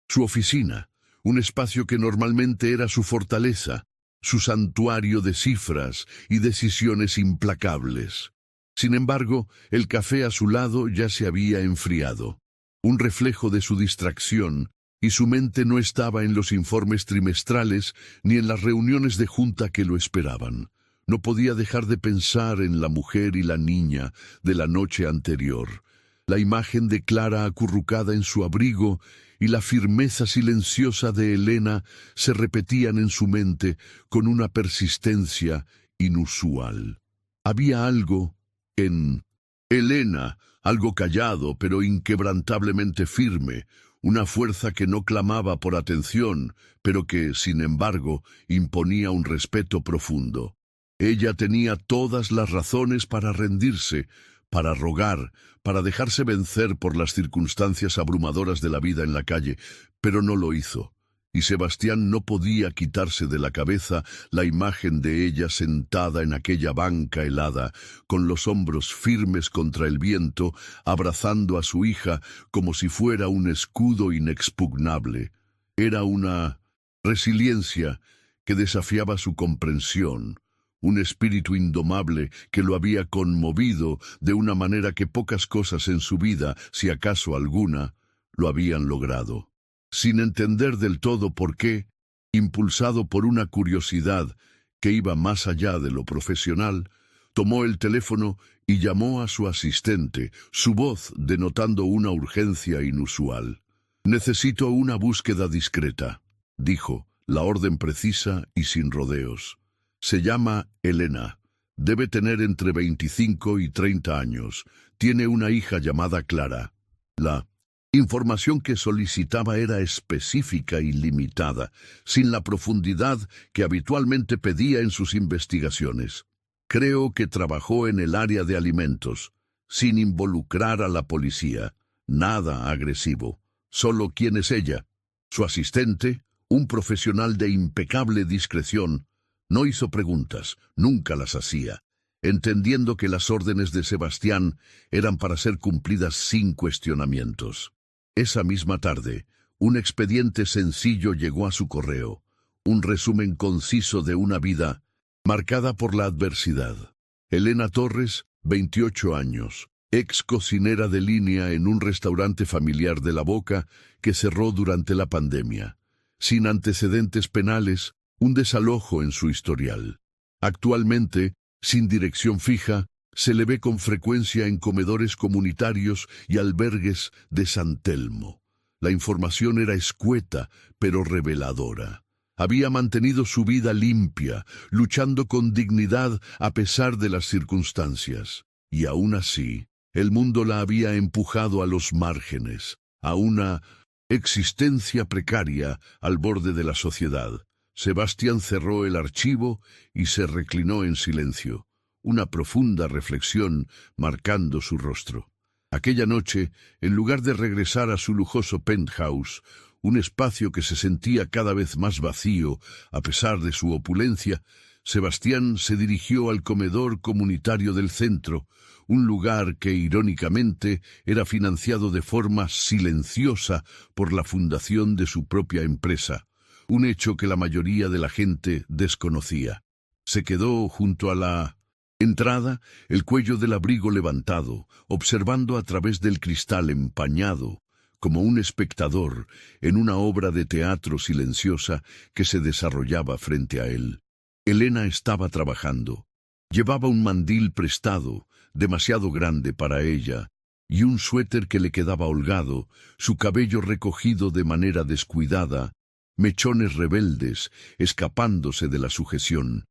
Speaker 1: su oficina, un espacio que normalmente era su fortaleza, su santuario de cifras y decisiones implacables. Sin embargo, el café a su lado ya se había enfriado, un reflejo de su distracción, y su mente no estaba en los informes trimestrales ni en las reuniones de junta que lo esperaban. No podía dejar de pensar en la mujer y la niña de la noche anterior, la imagen de Clara acurrucada en su abrigo y la firmeza silenciosa de Elena se repetían en su mente con una persistencia inusual. Había algo en Elena, algo callado pero inquebrantablemente firme, una fuerza que no clamaba por atención, pero que, sin embargo, imponía un respeto profundo. Ella tenía todas las razones para rendirse, para rogar, para dejarse vencer por las circunstancias abrumadoras de la vida en la calle, pero no lo hizo. Y Sebastián no podía quitarse de la cabeza la imagen de ella sentada en aquella banca helada, con los hombros firmes contra el viento, abrazando a su hija como si fuera un escudo inexpugnable. Era una resiliencia que desafiaba su comprensión, un espíritu indomable que lo había conmovido de una manera que pocas cosas en su vida, si acaso alguna, lo habían logrado. Sin entender del todo por qué, impulsado por una curiosidad que iba más allá de lo profesional, tomó el teléfono y llamó a su asistente, su voz denotando una urgencia inusual. «Necesito una búsqueda discreta», dijo, la orden precisa y sin rodeos. «Se llama Elena. Debe tener entre 25 y 30 años. Tiene una hija llamada Clara. La información que solicitaba era específica y limitada, sin la profundidad que habitualmente pedía en sus investigaciones. Creo que trabajó en el área de alimentos, sin involucrar a la policía. Nada agresivo. Solo quién es ella. Su asistente, un profesional de impecable discreción, no hizo preguntas, nunca las hacía, entendiendo que las órdenes de Sebastián eran para ser cumplidas sin cuestionamientos. Esa misma tarde, un expediente sencillo llegó a su correo, un resumen conciso de una vida marcada por la adversidad. Elena Torres, 28 años, ex cocinera de línea en un restaurante familiar de La Boca que cerró durante la pandemia, sin antecedentes penales, un desalojo en su historial. Actualmente, sin dirección fija, se le ve con frecuencia en comedores comunitarios y albergues de San Telmo. La información era escueta, pero reveladora. Había mantenido su vida limpia, luchando con dignidad a pesar de las circunstancias. Y aún así, el mundo la había empujado a los márgenes, a una existencia precaria al borde de la sociedad. Sebastián cerró el archivo y se reclinó en silencio, una profunda reflexión marcando su rostro. Aquella noche, en lugar de regresar a su lujoso penthouse, un espacio que se sentía cada vez más vacío a pesar de su opulencia, Sebastián se dirigió al comedor comunitario del centro, un lugar que, irónicamente, era financiado de forma silenciosa por la fundación de su propia empresa, un hecho que la mayoría de la gente desconocía. Se quedó junto a la entrada, el cuello del abrigo levantado, observando a través del cristal empañado, como un espectador en una obra de teatro silenciosa que se desarrollaba frente a él. Elena estaba trabajando. Llevaba un mandil prestado, demasiado grande para ella, y un suéter que le quedaba holgado, su cabello recogido de manera descuidada, mechones rebeldes, escapándose de la sujeción.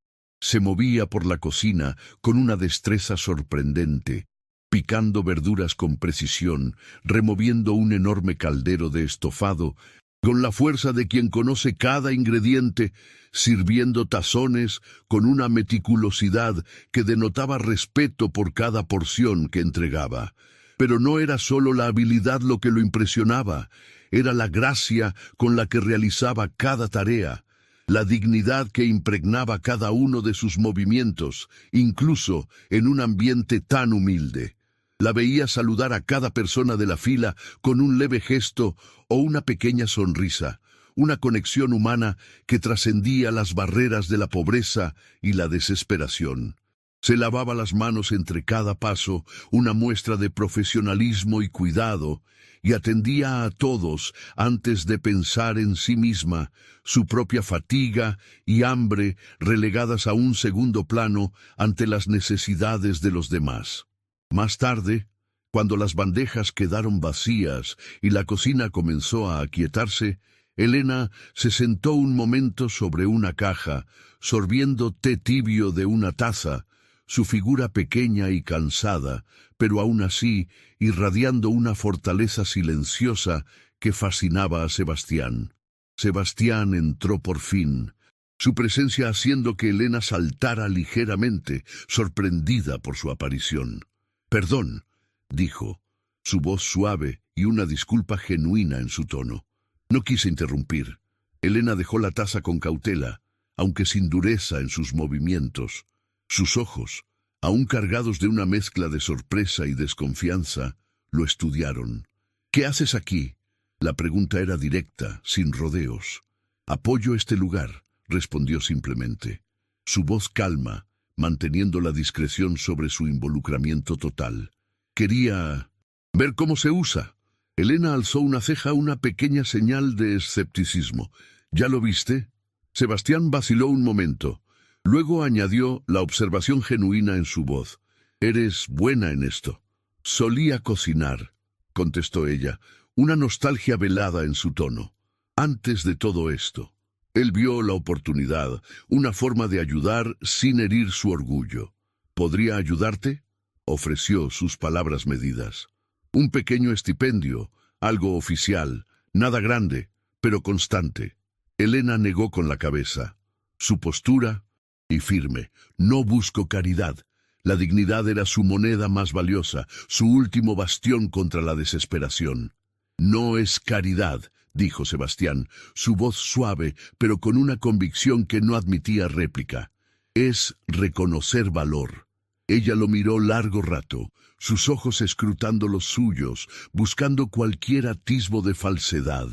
Speaker 1: Se movía por la cocina con una destreza sorprendente, picando verduras con precisión, removiendo un enorme caldero de estofado, con la fuerza de quien conoce cada ingrediente, sirviendo tazones con una meticulosidad que denotaba respeto por cada porción que entregaba. Pero no era solo la habilidad lo que lo impresionaba, era la gracia con la que realizaba cada tarea, la dignidad que impregnaba cada uno de sus movimientos, incluso en un ambiente tan humilde. La veía saludar a cada persona de la fila con un leve gesto o una pequeña sonrisa, una conexión humana que trascendía las barreras de la pobreza y la desesperación. Se lavaba las manos entre cada paso, una muestra de profesionalismo y cuidado, y atendía a todos antes de pensar en sí misma, su propia fatiga y hambre relegadas a un segundo plano ante las necesidades de los demás. Más tarde, cuando las bandejas quedaron vacías y la cocina comenzó a aquietarse, Elena se sentó un momento sobre una caja, sorbiendo té tibio de una taza, su figura pequeña y cansada, pero aún así irradiando una fortaleza silenciosa que fascinaba a Sebastián. Sebastián entró por fin, su presencia haciendo que Elena saltara ligeramente, sorprendida por su aparición. «Perdón», dijo, su voz suave y una disculpa genuina en su tono. No quise interrumpir. Elena dejó la taza con cautela, aunque sin dureza en sus movimientos. Sus ojos, aún cargados de una mezcla de sorpresa y desconfianza, lo estudiaron. «¿Qué haces aquí?» La pregunta era directa, sin rodeos. «Apoyo este lugar», respondió simplemente. Su voz calma, manteniendo la discreción sobre su involucramiento total. «Quería ver cómo se usa». Elena alzó una ceja, una pequeña señal de escepticismo. «¿Ya lo viste?» Sebastián vaciló un momento. Luego añadió la observación genuina en su voz. «Eres buena en esto». «Solía cocinar», contestó ella, una nostalgia velada en su tono. Antes de todo esto, él vio la oportunidad, una forma de ayudar sin herir su orgullo. «¿Podría ayudarte?», ofreció, sus palabras medidas. «Un pequeño estipendio, algo oficial, nada grande, pero constante». Elena negó con la cabeza. Su postura, y firme: «No busco caridad». La dignidad era su moneda más valiosa, su último bastión contra la desesperación. «No es caridad», dijo Sebastián, su voz suave, pero con una convicción que no admitía réplica. «Es reconocer valor». Ella lo miró largo rato, sus ojos escrutando los suyos, buscando cualquier atisbo de falsedad.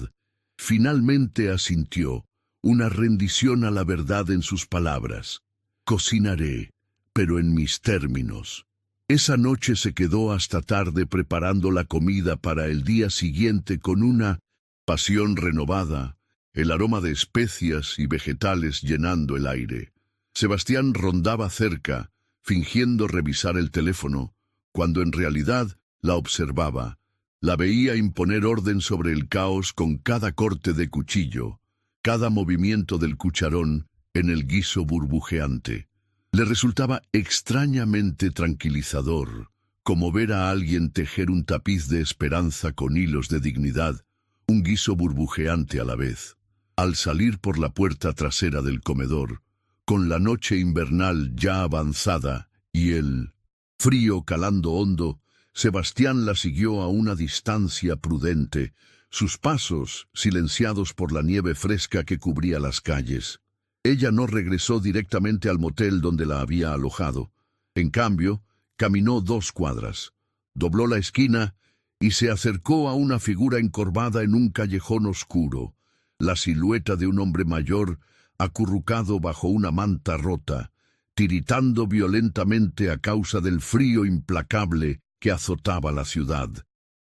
Speaker 1: Finalmente asintió, una rendición a la verdad en sus palabras. «Cocinaré, pero en mis términos». Esa noche se quedó hasta tarde preparando la comida para el día siguiente con una pasión renovada, el aroma de especias y vegetales llenando el aire. Sebastián rondaba cerca, fingiendo revisar el teléfono, cuando en realidad la observaba. La veía imponer orden sobre el caos con cada corte de cuchillo, cada movimiento del cucharón en el guiso burbujeante. Le resultaba extrañamente tranquilizador, como ver a alguien tejer un tapiz de esperanza con hilos de dignidad, un guiso burbujeante a la vez. Al salir por la puerta trasera del comedor, con la noche invernal ya avanzada y el frío calando hondo, Sebastián la siguió a una distancia prudente, sus pasos silenciados por la nieve fresca que cubría las calles. Ella no regresó directamente al motel donde la había alojado. En cambio, caminó 2 cuadras, dobló la esquina y se acercó a una figura encorvada en un callejón oscuro, la silueta de un hombre mayor acurrucado bajo una manta rota, tiritando violentamente a causa del frío implacable que azotaba la ciudad.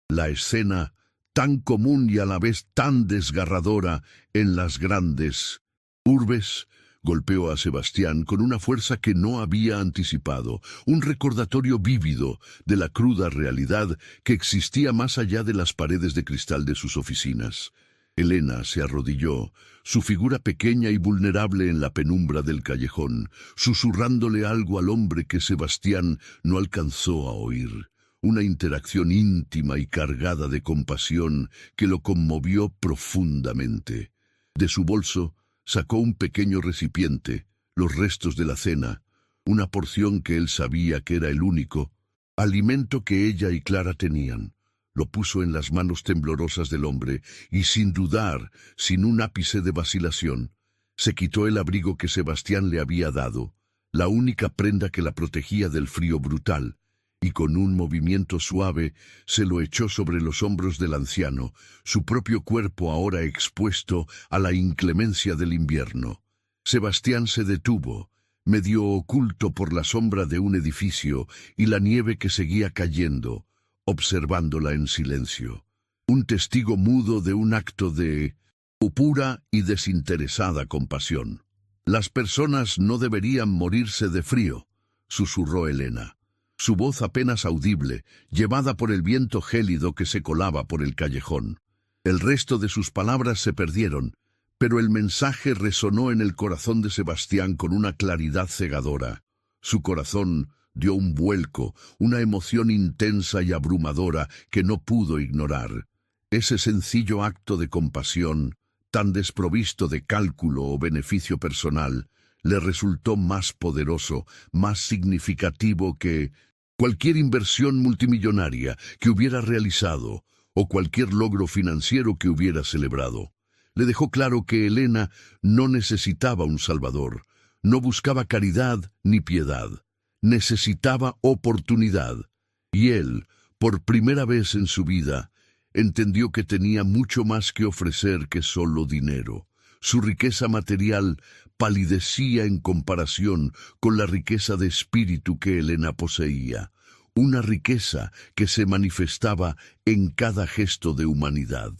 Speaker 1: La escena, tan común y a la vez tan desgarradora en las grandes urbes, golpeó a Sebastián con una fuerza que no había anticipado, un recordatorio vívido de la cruda realidad que existía más allá de las paredes de cristal de sus oficinas. Elena se arrodilló, su figura pequeña y vulnerable en la penumbra del callejón, susurrándole algo al hombre que Sebastián no alcanzó a oír. Una interacción íntima y cargada de compasión que lo conmovió profundamente. De su bolso sacó un pequeño recipiente, los restos de la cena, una porción que él sabía que era el único alimento que ella y Clara tenían. Lo puso en las manos temblorosas del hombre y sin dudar, sin un ápice de vacilación, se quitó el abrigo que Sebastián le había dado, la única prenda que la protegía del frío brutal, y con un movimiento suave se lo echó sobre los hombros del anciano, su propio cuerpo ahora expuesto a la inclemencia del invierno. Sebastián se detuvo, medio oculto por la sombra de un edificio y la nieve que seguía cayendo, observándola en silencio. Un testigo mudo de un acto de pura y desinteresada compasión. «Las personas no deberían morirse de frío», susurró Elena. Su voz apenas audible, llevada por el viento gélido que se colaba por el callejón. El resto de sus palabras se perdieron, pero el mensaje resonó en el corazón de Sebastián con una claridad cegadora. Su corazón dio un vuelco, una emoción intensa y abrumadora que no pudo ignorar. Ese sencillo acto de compasión, tan desprovisto de cálculo o beneficio personal, le resultó más poderoso, más significativo que cualquier inversión multimillonaria que hubiera realizado o cualquier logro financiero que hubiera celebrado. Le dejó claro que Elena no necesitaba un salvador, no buscaba caridad ni piedad, necesitaba oportunidad. Y él, por primera vez en su vida, entendió que tenía mucho más que ofrecer que solo dinero. Su riqueza material palidecía en comparación con la riqueza de espíritu que Elena poseía, una riqueza que se manifestaba en cada gesto de humanidad.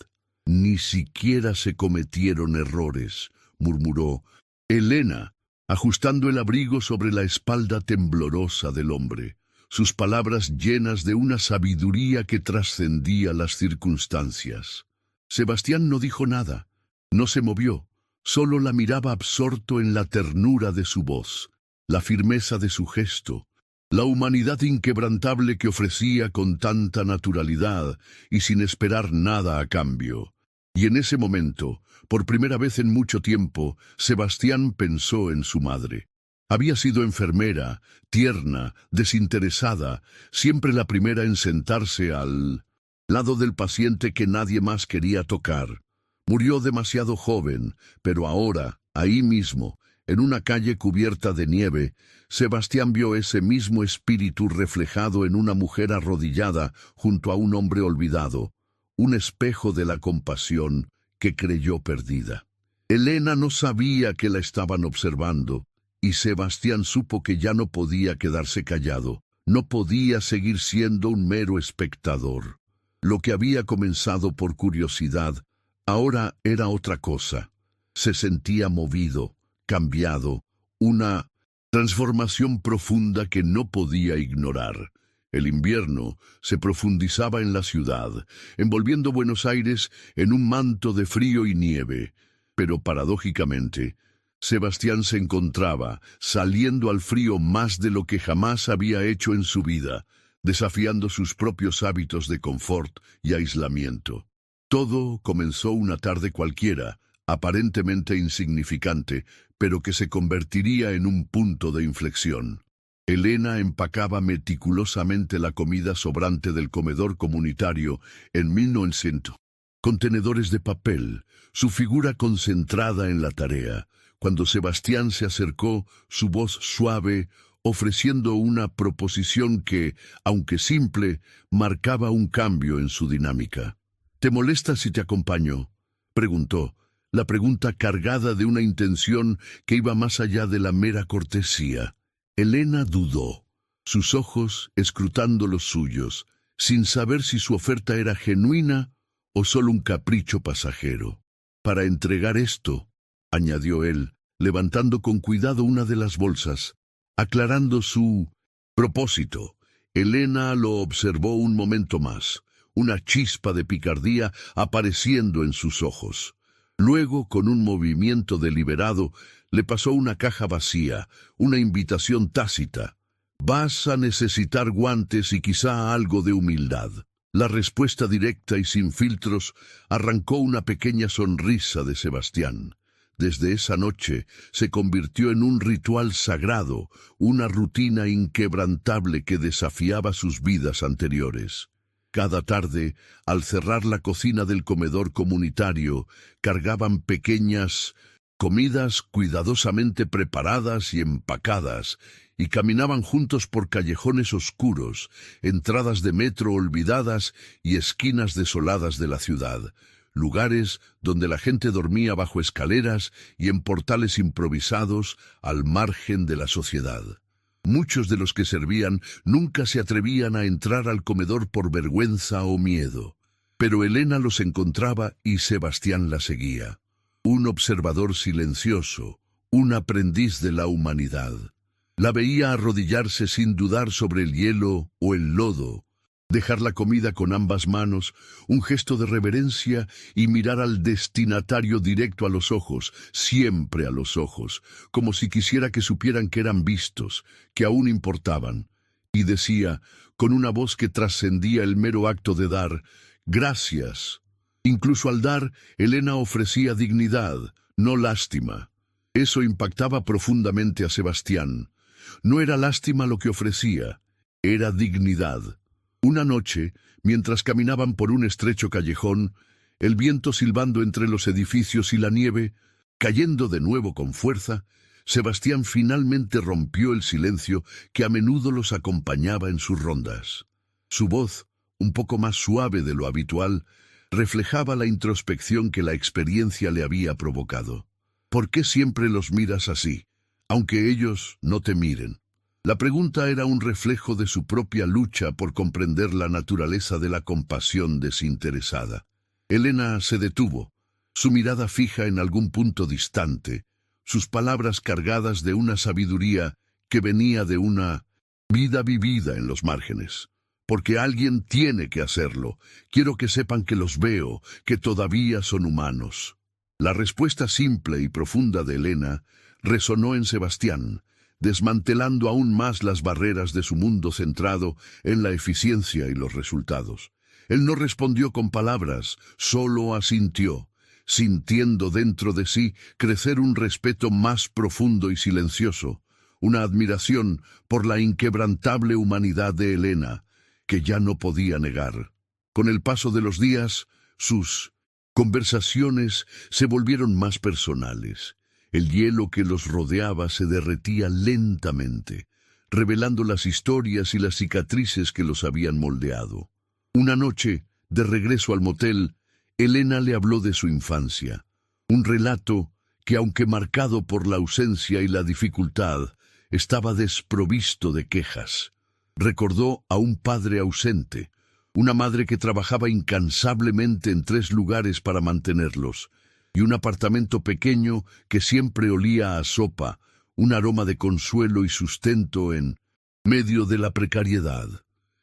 Speaker 1: «Ni siquiera se cometieron errores», murmuró Elena, ajustando el abrigo sobre la espalda temblorosa del hombre, sus palabras llenas de una sabiduría que trascendía las circunstancias. Sebastián no dijo nada, no se movió, solo la miraba absorto en la ternura de su voz, la firmeza de su gesto, la humanidad inquebrantable que ofrecía con tanta naturalidad y sin esperar nada a cambio. Y en ese momento, por primera vez en mucho tiempo, Sebastián pensó en su madre. Había sido enfermera, tierna, desinteresada, siempre la primera en sentarse al lado del paciente que nadie más quería tocar. Murió demasiado joven, pero ahora, ahí mismo, en una calle cubierta de nieve, Sebastián vio ese mismo espíritu reflejado en una mujer arrodillada junto a un hombre olvidado, un espejo de la compasión que creyó perdida. Elena no sabía que la estaban observando, y Sebastián supo que ya no podía quedarse callado, no podía seguir siendo un mero espectador. Lo que había comenzado por curiosidad, ahora era otra cosa. Se sentía movido, cambiado, una transformación profunda que no podía ignorar. El invierno se profundizaba en la ciudad, envolviendo Buenos Aires en un manto de frío y nieve, pero paradójicamente, Sebastián se encontraba saliendo al frío más de lo que jamás había hecho en su vida, desafiando sus propios hábitos de confort y aislamiento. Todo comenzó una tarde cualquiera, aparentemente insignificante, pero que se convertiría en un punto de inflexión. Elena empacaba meticulosamente la comida sobrante del comedor comunitario en 1900 contenedores de papel, su figura concentrada en la tarea. Cuando Sebastián se acercó, su voz suave, ofreciendo una proposición que, aunque simple, marcaba un cambio en su dinámica. «¿Te molesta si te acompaño?», preguntó, la pregunta cargada de una intención que iba más allá de la mera cortesía. Elena dudó, sus ojos escrutando los suyos, sin saber si su oferta era genuina o solo un capricho pasajero. «Para entregar esto», añadió él, levantando con cuidado una de las bolsas, aclarando su propósito. Elena lo observó un momento más, una chispa de picardía apareciendo en sus ojos. Luego, con un movimiento deliberado, le pasó una caja vacía, una invitación tácita. «Vas a necesitar guantes y quizá algo de humildad». La respuesta directa y sin filtros arrancó una pequeña sonrisa de Sebastián. Desde esa noche se convirtió en un ritual sagrado, una rutina inquebrantable que desafiaba sus vidas anteriores. Cada tarde, al cerrar la cocina del comedor comunitario, cargaban pequeñas comidas cuidadosamente preparadas y empacadas, y caminaban juntos por callejones oscuros, entradas de metro olvidadas y esquinas desoladas de la ciudad, lugares donde la gente dormía bajo escaleras y en portales improvisados al margen de la sociedad. Muchos de los que servían nunca se atrevían a entrar al comedor por vergüenza o miedo, pero Elena los encontraba y Sebastián la seguía. Un observador silencioso, un aprendiz de la humanidad. La veía arrodillarse sin dudar sobre el hielo o el lodo, dejar la comida con ambas manos, un gesto de reverencia y mirar al destinatario directo a los ojos, siempre a los ojos, como si quisiera que supieran que eran vistos, que aún importaban. Y decía, con una voz que trascendía el mero acto de dar, «Gracias». Incluso al dar, Elena ofrecía dignidad, no lástima. Eso impactaba profundamente a Sebastián. No era lástima lo que ofrecía, era dignidad. Una noche, mientras caminaban por un estrecho callejón, el viento silbando entre los edificios y la nieve, cayendo de nuevo con fuerza, Sebastián finalmente rompió el silencio que a menudo los acompañaba en sus rondas. Su voz, un poco más suave de lo habitual, reflejaba la introspección que la experiencia le había provocado. ¿Por qué siempre los miras así, aunque ellos no te miren? La pregunta era un reflejo de su propia lucha por comprender la naturaleza de la compasión desinteresada. Elena se detuvo, su mirada fija en algún punto distante, sus palabras cargadas de una sabiduría que venía de una vida vivida en los márgenes. Porque alguien tiene que hacerlo. Quiero que sepan que los veo, que todavía son humanos. La respuesta simple y profunda de Elena resonó en Sebastián, desmantelando aún más las barreras de su mundo centrado en la eficiencia y los resultados. Él no respondió con palabras, solo asintió, sintiendo dentro de sí crecer un respeto más profundo y silencioso, una admiración por la inquebrantable humanidad de Elena, que ya no podía negar. Con el paso de los días, sus conversaciones se volvieron más personales. El hielo que los rodeaba se derretía lentamente, revelando las historias y las cicatrices que los habían moldeado. Una noche, de regreso al motel, Elena le habló de su infancia, un relato que, aunque marcado por la ausencia y la dificultad, estaba desprovisto de quejas. Recordó a un padre ausente, una madre que trabajaba incansablemente en 3 lugares para mantenerlos, y un apartamento pequeño que siempre olía a sopa, un aroma de consuelo y sustento en medio de la precariedad.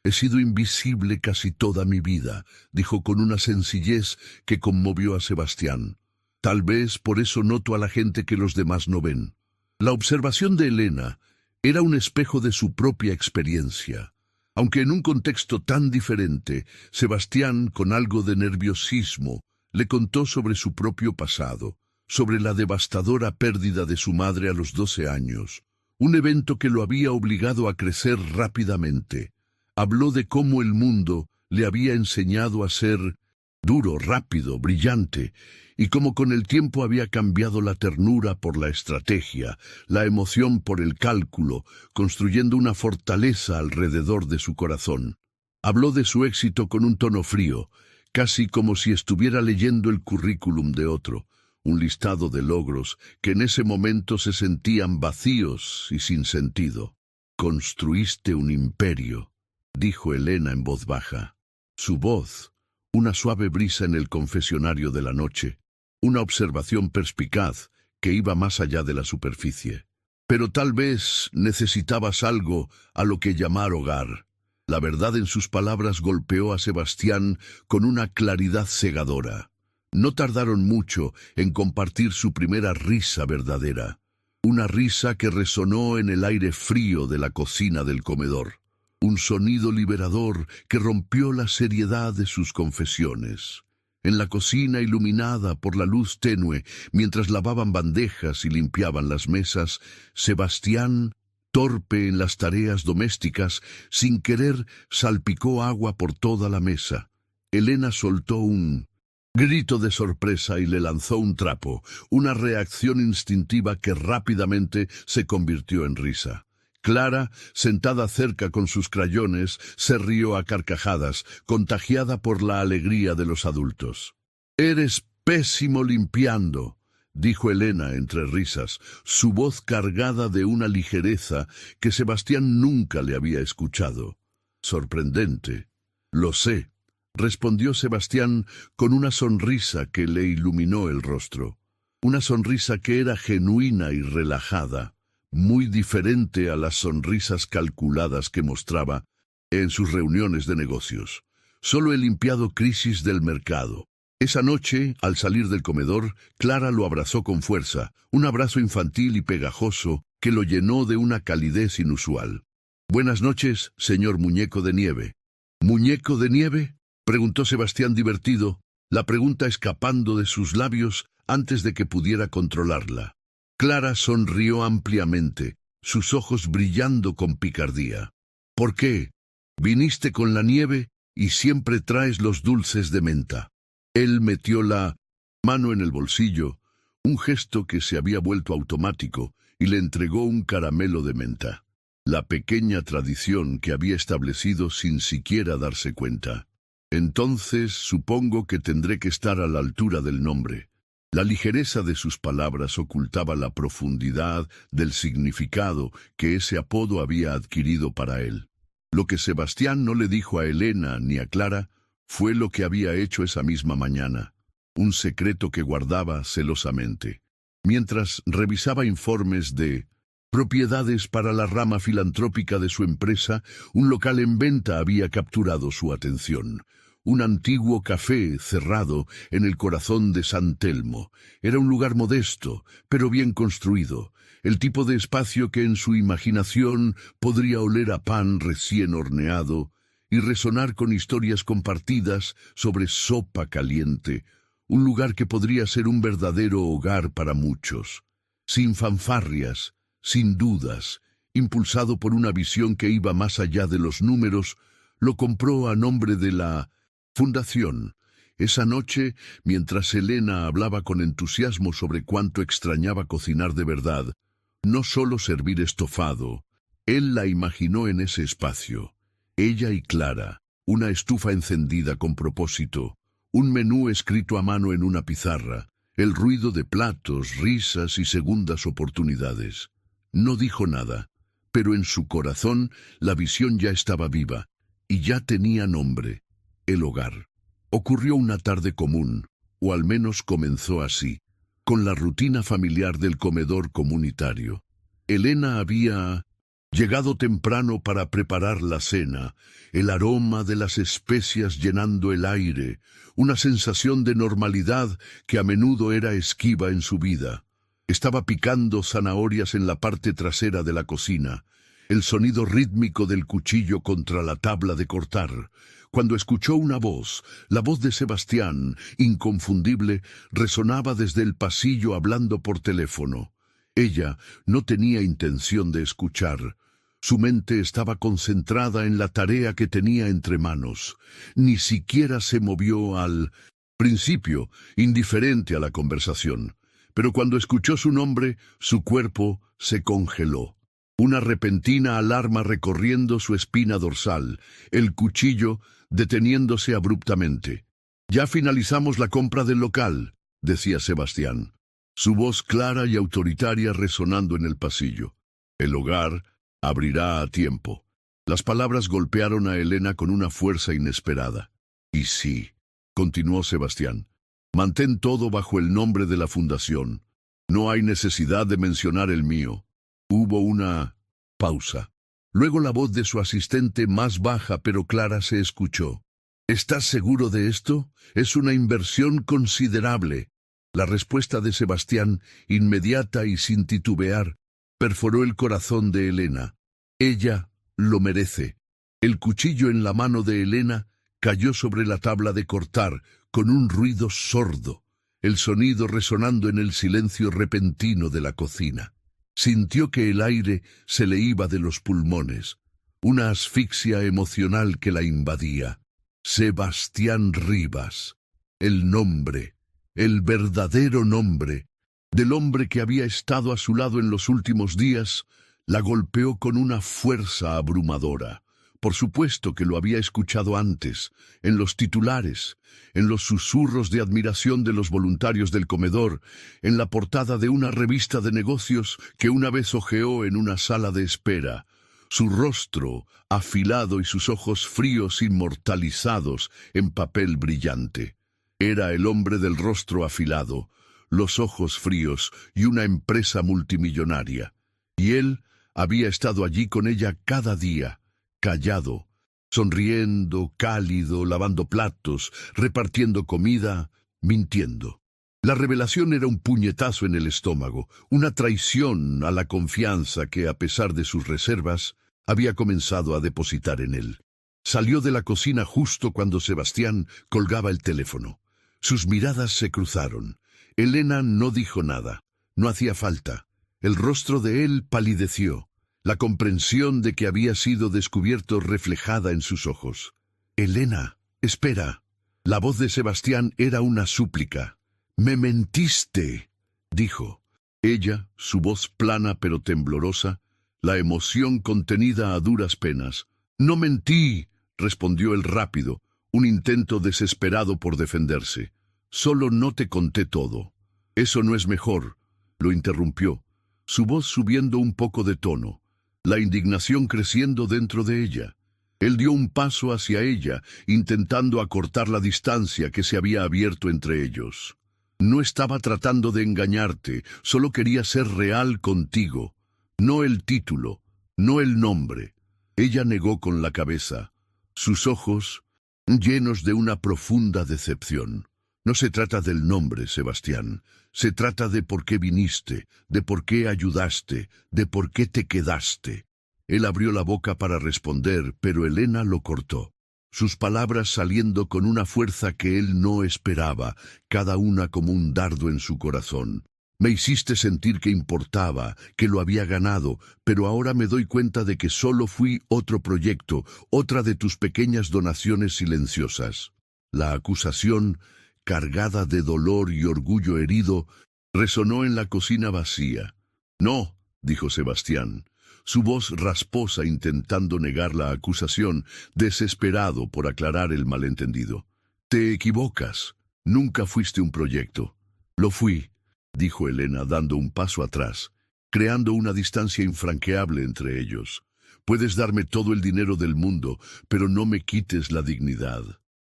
Speaker 1: «He sido invisible casi toda mi vida», dijo con una sencillez que conmovió a Sebastián. «Tal vez por eso noto a la gente que los demás no ven». La observación de Elena era un espejo de su propia experiencia. Aunque en un contexto tan diferente, Sebastián, con algo de nerviosismo, le contó sobre su propio pasado, sobre la devastadora pérdida de su madre a los 12 años, un evento que lo había obligado a crecer rápidamente. Habló de cómo el mundo le había enseñado a ser duro, rápido, brillante, y cómo con el tiempo había cambiado la ternura por la estrategia, la emoción por el cálculo, construyendo una fortaleza alrededor de su corazón. Habló de su éxito con un tono frío, casi como si estuviera leyendo el currículum de otro, un listado de logros que en ese momento se sentían vacíos y sin sentido. «Construiste un imperio», dijo Elena en voz baja. Su voz, una suave brisa en el confesionario de la noche, una observación perspicaz que iba más allá de la superficie. «Pero tal vez necesitabas algo a lo que llamar hogar». La verdad en sus palabras golpeó a Sebastián con una claridad cegadora. No tardaron mucho en compartir su primera risa verdadera. Una risa que resonó en el aire frío de la cocina del comedor. Un sonido liberador que rompió la seriedad de sus confesiones. En la cocina iluminada por la luz tenue, mientras lavaban bandejas y limpiaban las mesas, Sebastián, torpe en las tareas domésticas, sin querer salpicó agua por toda la mesa. Elena soltó un grito de sorpresa y le lanzó un trapo, una reacción instintiva que rápidamente se convirtió en risa. Clara, sentada cerca con sus crayones, se rió a carcajadas, contagiada por la alegría de los adultos. «Eres pésimo limpiando», dijo Elena entre risas, su voz cargada de una ligereza que Sebastián nunca le había escuchado. «Sorprendente». «Lo sé», respondió Sebastián con una sonrisa que le iluminó el rostro. Una sonrisa que era genuina y relajada, muy diferente a las sonrisas calculadas que mostraba en sus reuniones de negocios. Solo he limpiado crisis del mercado. Esa noche, al salir del comedor, Clara lo abrazó con fuerza, un abrazo infantil y pegajoso que lo llenó de una calidez inusual. «Buenas noches, señor Muñeco de Nieve». «¿Muñeco de Nieve?», preguntó Sebastián divertido, la pregunta escapando de sus labios antes de que pudiera controlarla. Clara sonrió ampliamente, sus ojos brillando con picardía. «¿Por qué? Viniste con la nieve y siempre traes los dulces de menta». Él metió la mano en el bolsillo, un gesto que se había vuelto automático, y le entregó un caramelo de menta. La pequeña tradición que había establecido sin siquiera darse cuenta. «Entonces supongo que tendré que estar a la altura del nombre». La ligereza de sus palabras ocultaba la profundidad del significado que ese apodo había adquirido para él. Lo que Sebastián no le dijo a Elena ni a Clara fue lo que había hecho esa misma mañana, un secreto que guardaba celosamente. Mientras revisaba informes de propiedades para la rama filantrópica de su empresa, un local en venta había capturado su atención. Un antiguo café cerrado en el corazón de San Telmo. Era un lugar modesto, pero bien construido, el tipo de espacio que en su imaginación podría oler a pan recién horneado y resonar con historias compartidas sobre sopa caliente, un lugar que podría ser un verdadero hogar para muchos, sin fanfarrias, sin dudas, impulsado por una visión que iba más allá de los números. Lo compró a nombre de la Fundación. Esa noche, mientras Elena hablaba con entusiasmo sobre cuánto extrañaba cocinar de verdad, no solo servir estofado, él la imaginó en ese espacio. Ella y Clara, una estufa encendida con propósito, un menú escrito a mano en una pizarra, el ruido de platos, risas y segundas oportunidades. No dijo nada, pero en su corazón la visión ya estaba viva, y ya tenía nombre: el hogar. Ocurrió una tarde común, o al menos comenzó así, con la rutina familiar del comedor comunitario. Elena había llegado temprano para preparar la cena, el aroma de las especias llenando el aire, una sensación de normalidad que a menudo era esquiva en su vida. Estaba picando zanahorias en la parte trasera de la cocina, el sonido rítmico del cuchillo contra la tabla de cortar, cuando escuchó una voz. La voz de Sebastián, inconfundible, resonaba desde el pasillo hablando por teléfono. Ella no tenía intención de escuchar. Su mente estaba concentrada en la tarea que tenía entre manos. Ni siquiera se movió al principio, indiferente a la conversación. Pero cuando escuchó su nombre, su cuerpo se congeló. Una repentina alarma recorriendo su espina dorsal, el cuchillo deteniéndose abruptamente. «Ya finalizamos la compra del local», decía Sebastián, su voz clara y autoritaria resonando en el pasillo. «El hogar abrirá a tiempo». Las palabras golpearon a Elena con una fuerza inesperada. «Y sí», continuó Sebastián, «mantén todo bajo el nombre de la fundación. No hay necesidad de mencionar el mío». Hubo una pausa. Luego la voz de su asistente, más baja pero clara, se escuchó. ¿Estás seguro de esto? Es una inversión considerable. La respuesta de Sebastián, inmediata y sin titubear, perforó el corazón de Elena. Ella lo merece. El cuchillo en la mano de Elena cayó sobre la tabla de cortar con un ruido sordo, el sonido resonando en el silencio repentino de la cocina. Sintió que el aire se le iba de los pulmones, una asfixia emocional que la invadía. Sebastián Rivas, el nombre, el verdadero nombre, del hombre que había estado a su lado en los últimos días, la golpeó con una fuerza abrumadora. Por supuesto que lo había escuchado antes, en los titulares, en los susurros de admiración de los voluntarios del comedor, en la portada de una revista de negocios que una vez hojeó en una sala de espera. Su rostro afilado y sus ojos fríos inmortalizados en papel brillante. Era el hombre del rostro afilado, los ojos fríos y una empresa multimillonaria. Y él había estado allí con ella cada día, callado, sonriendo, cálido, lavando platos, repartiendo comida, mintiendo. La revelación era un puñetazo en el estómago, una traición a la confianza que, a pesar de sus reservas, había comenzado a depositar en él. Salió de la cocina justo cuando Sebastián colgaba el teléfono. Sus miradas se cruzaron. Elena no dijo nada. No hacía falta. El rostro de él palideció, la comprensión de que había sido descubierto reflejada en sus ojos. «Elena, espera». La voz de Sebastián era una súplica. «Me mentiste», dijo. Ella, su voz plana pero temblorosa, la emoción contenida a duras penas. «No mentí», respondió él rápido, un intento desesperado por defenderse. «Solo no te conté todo». «Eso no es mejor», lo interrumpió, su voz subiendo un poco de tono, la indignación creciendo dentro de ella. Él dio un paso hacia ella, intentando acortar la distancia que se había abierto entre ellos. «No estaba tratando de engañarte, solo quería ser real contigo. No el título, no el nombre». Ella negó con la cabeza, sus ojos llenos de una profunda decepción. «No se trata del nombre, Sebastián. Se trata de por qué viniste, de por qué ayudaste, de por qué te quedaste». Él abrió la boca para responder, pero Elena lo cortó. Sus palabras saliendo con una fuerza que él no esperaba, cada una como un dardo en su corazón. «Me hiciste sentir que importaba, que lo había ganado, pero ahora me doy cuenta de que solo fui otro proyecto, otra de tus pequeñas donaciones silenciosas». La acusación, cargada de dolor y orgullo herido, resonó en la cocina vacía. «No», dijo Sebastián, su voz rasposa intentando negar la acusación, desesperado por aclarar el malentendido. «Te equivocas. Nunca fuiste un proyecto». «Lo fui», dijo Elena dando un paso atrás, creando una distancia infranqueable entre ellos. «Puedes darme todo el dinero del mundo, pero no me quites la dignidad».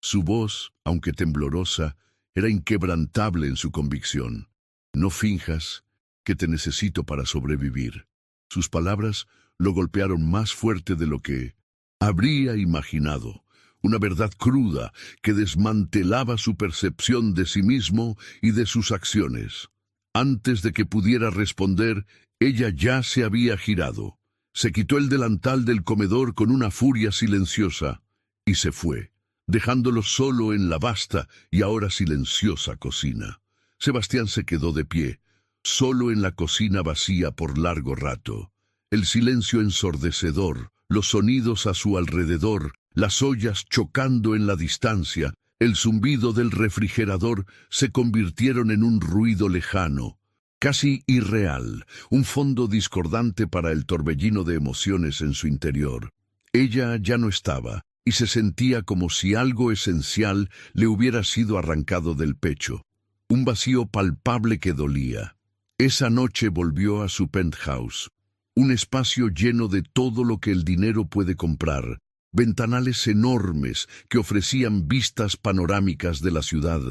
Speaker 1: Su voz, aunque temblorosa, era inquebrantable en su convicción. «No finjas que te necesito para sobrevivir». Sus palabras lo golpearon más fuerte de lo que habría imaginado. Una verdad cruda que desmantelaba su percepción de sí mismo y de sus acciones. Antes de que pudiera responder, ella ya se había girado. Se quitó el delantal del comedor con una furia silenciosa y se fue, dejándolo solo en la vasta y ahora silenciosa cocina. Sebastián se quedó de pie, solo en la cocina vacía por largo rato. El silencio ensordecedor, los sonidos a su alrededor, las ollas chocando en la distancia, el zumbido del refrigerador se convirtieron en un ruido lejano, casi irreal, un fondo discordante para el torbellino de emociones en su interior. Ella ya no estaba, y se sentía como si algo esencial le hubiera sido arrancado del pecho. Un vacío palpable que dolía. Esa noche volvió a su penthouse, un espacio lleno de todo lo que el dinero puede comprar, ventanales enormes que ofrecían vistas panorámicas de la ciudad,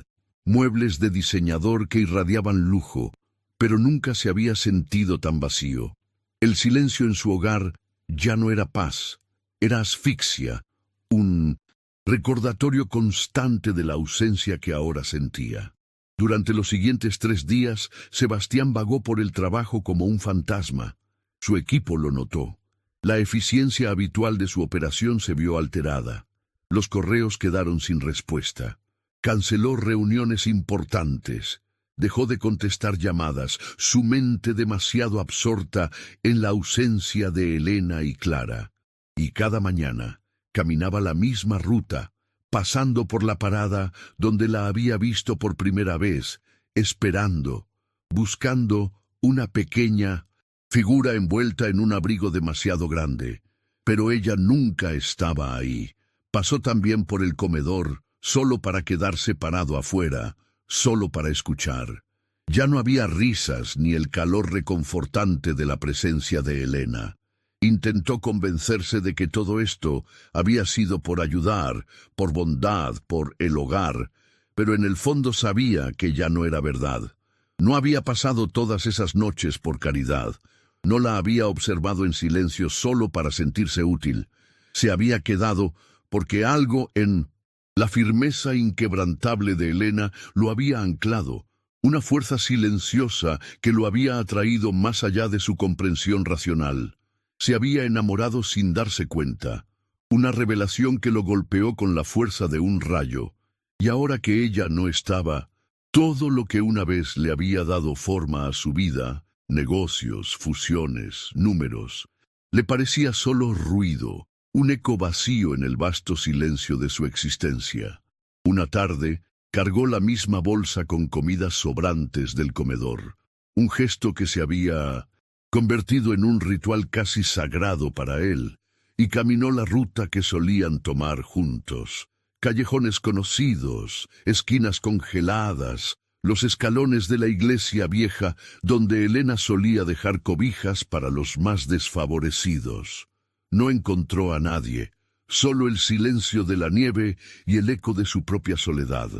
Speaker 1: muebles de diseñador que irradiaban lujo, pero nunca se había sentido tan vacío. El silencio en su hogar Ya no era paz, era asfixia, un recordatorio constante de la ausencia que ahora sentía. Durante los siguientes 3 días, Sebastián vagó por el trabajo como un fantasma. Su equipo lo notó. La eficiencia habitual de su operación se vio alterada. Los correos quedaron sin respuesta. Canceló reuniones importantes. Dejó de contestar llamadas, su mente demasiado absorta en la ausencia de Elena y Clara. Y cada mañana caminaba la misma ruta, pasando por la parada donde la había visto por primera vez, esperando, buscando una pequeña figura envuelta en un abrigo demasiado grande. Pero ella nunca estaba ahí. Pasó también por el comedor, solo para quedarse parado afuera, solo para escuchar. Ya no había risas ni el calor reconfortante de la presencia de Elena. Intentó convencerse de que todo esto había sido por ayudar, por bondad, por el hogar, pero en el fondo sabía que ya no era verdad. No había pasado todas esas noches por caridad. No la había observado en silencio solo para sentirse útil. Se había quedado porque algo en la firmeza inquebrantable de Elena lo había anclado, una fuerza silenciosa que lo había atraído más allá de su comprensión racional. Se había enamorado sin darse cuenta, una revelación que lo golpeó con la fuerza de un rayo. Y ahora que ella no estaba, todo lo que una vez le había dado forma a su vida, negocios, fusiones, números, le parecía solo ruido, un eco vacío en el vasto silencio de su existencia. Una tarde, cargó la misma bolsa con comidas sobrantes del comedor, un gesto que se había convertido en un ritual casi sagrado para él, y caminó la ruta que solían tomar juntos. Callejones conocidos, esquinas congeladas, los escalones de la iglesia vieja donde Elena solía dejar cobijas para los más desfavorecidos. No encontró a nadie, solo el silencio de la nieve y el eco de su propia soledad.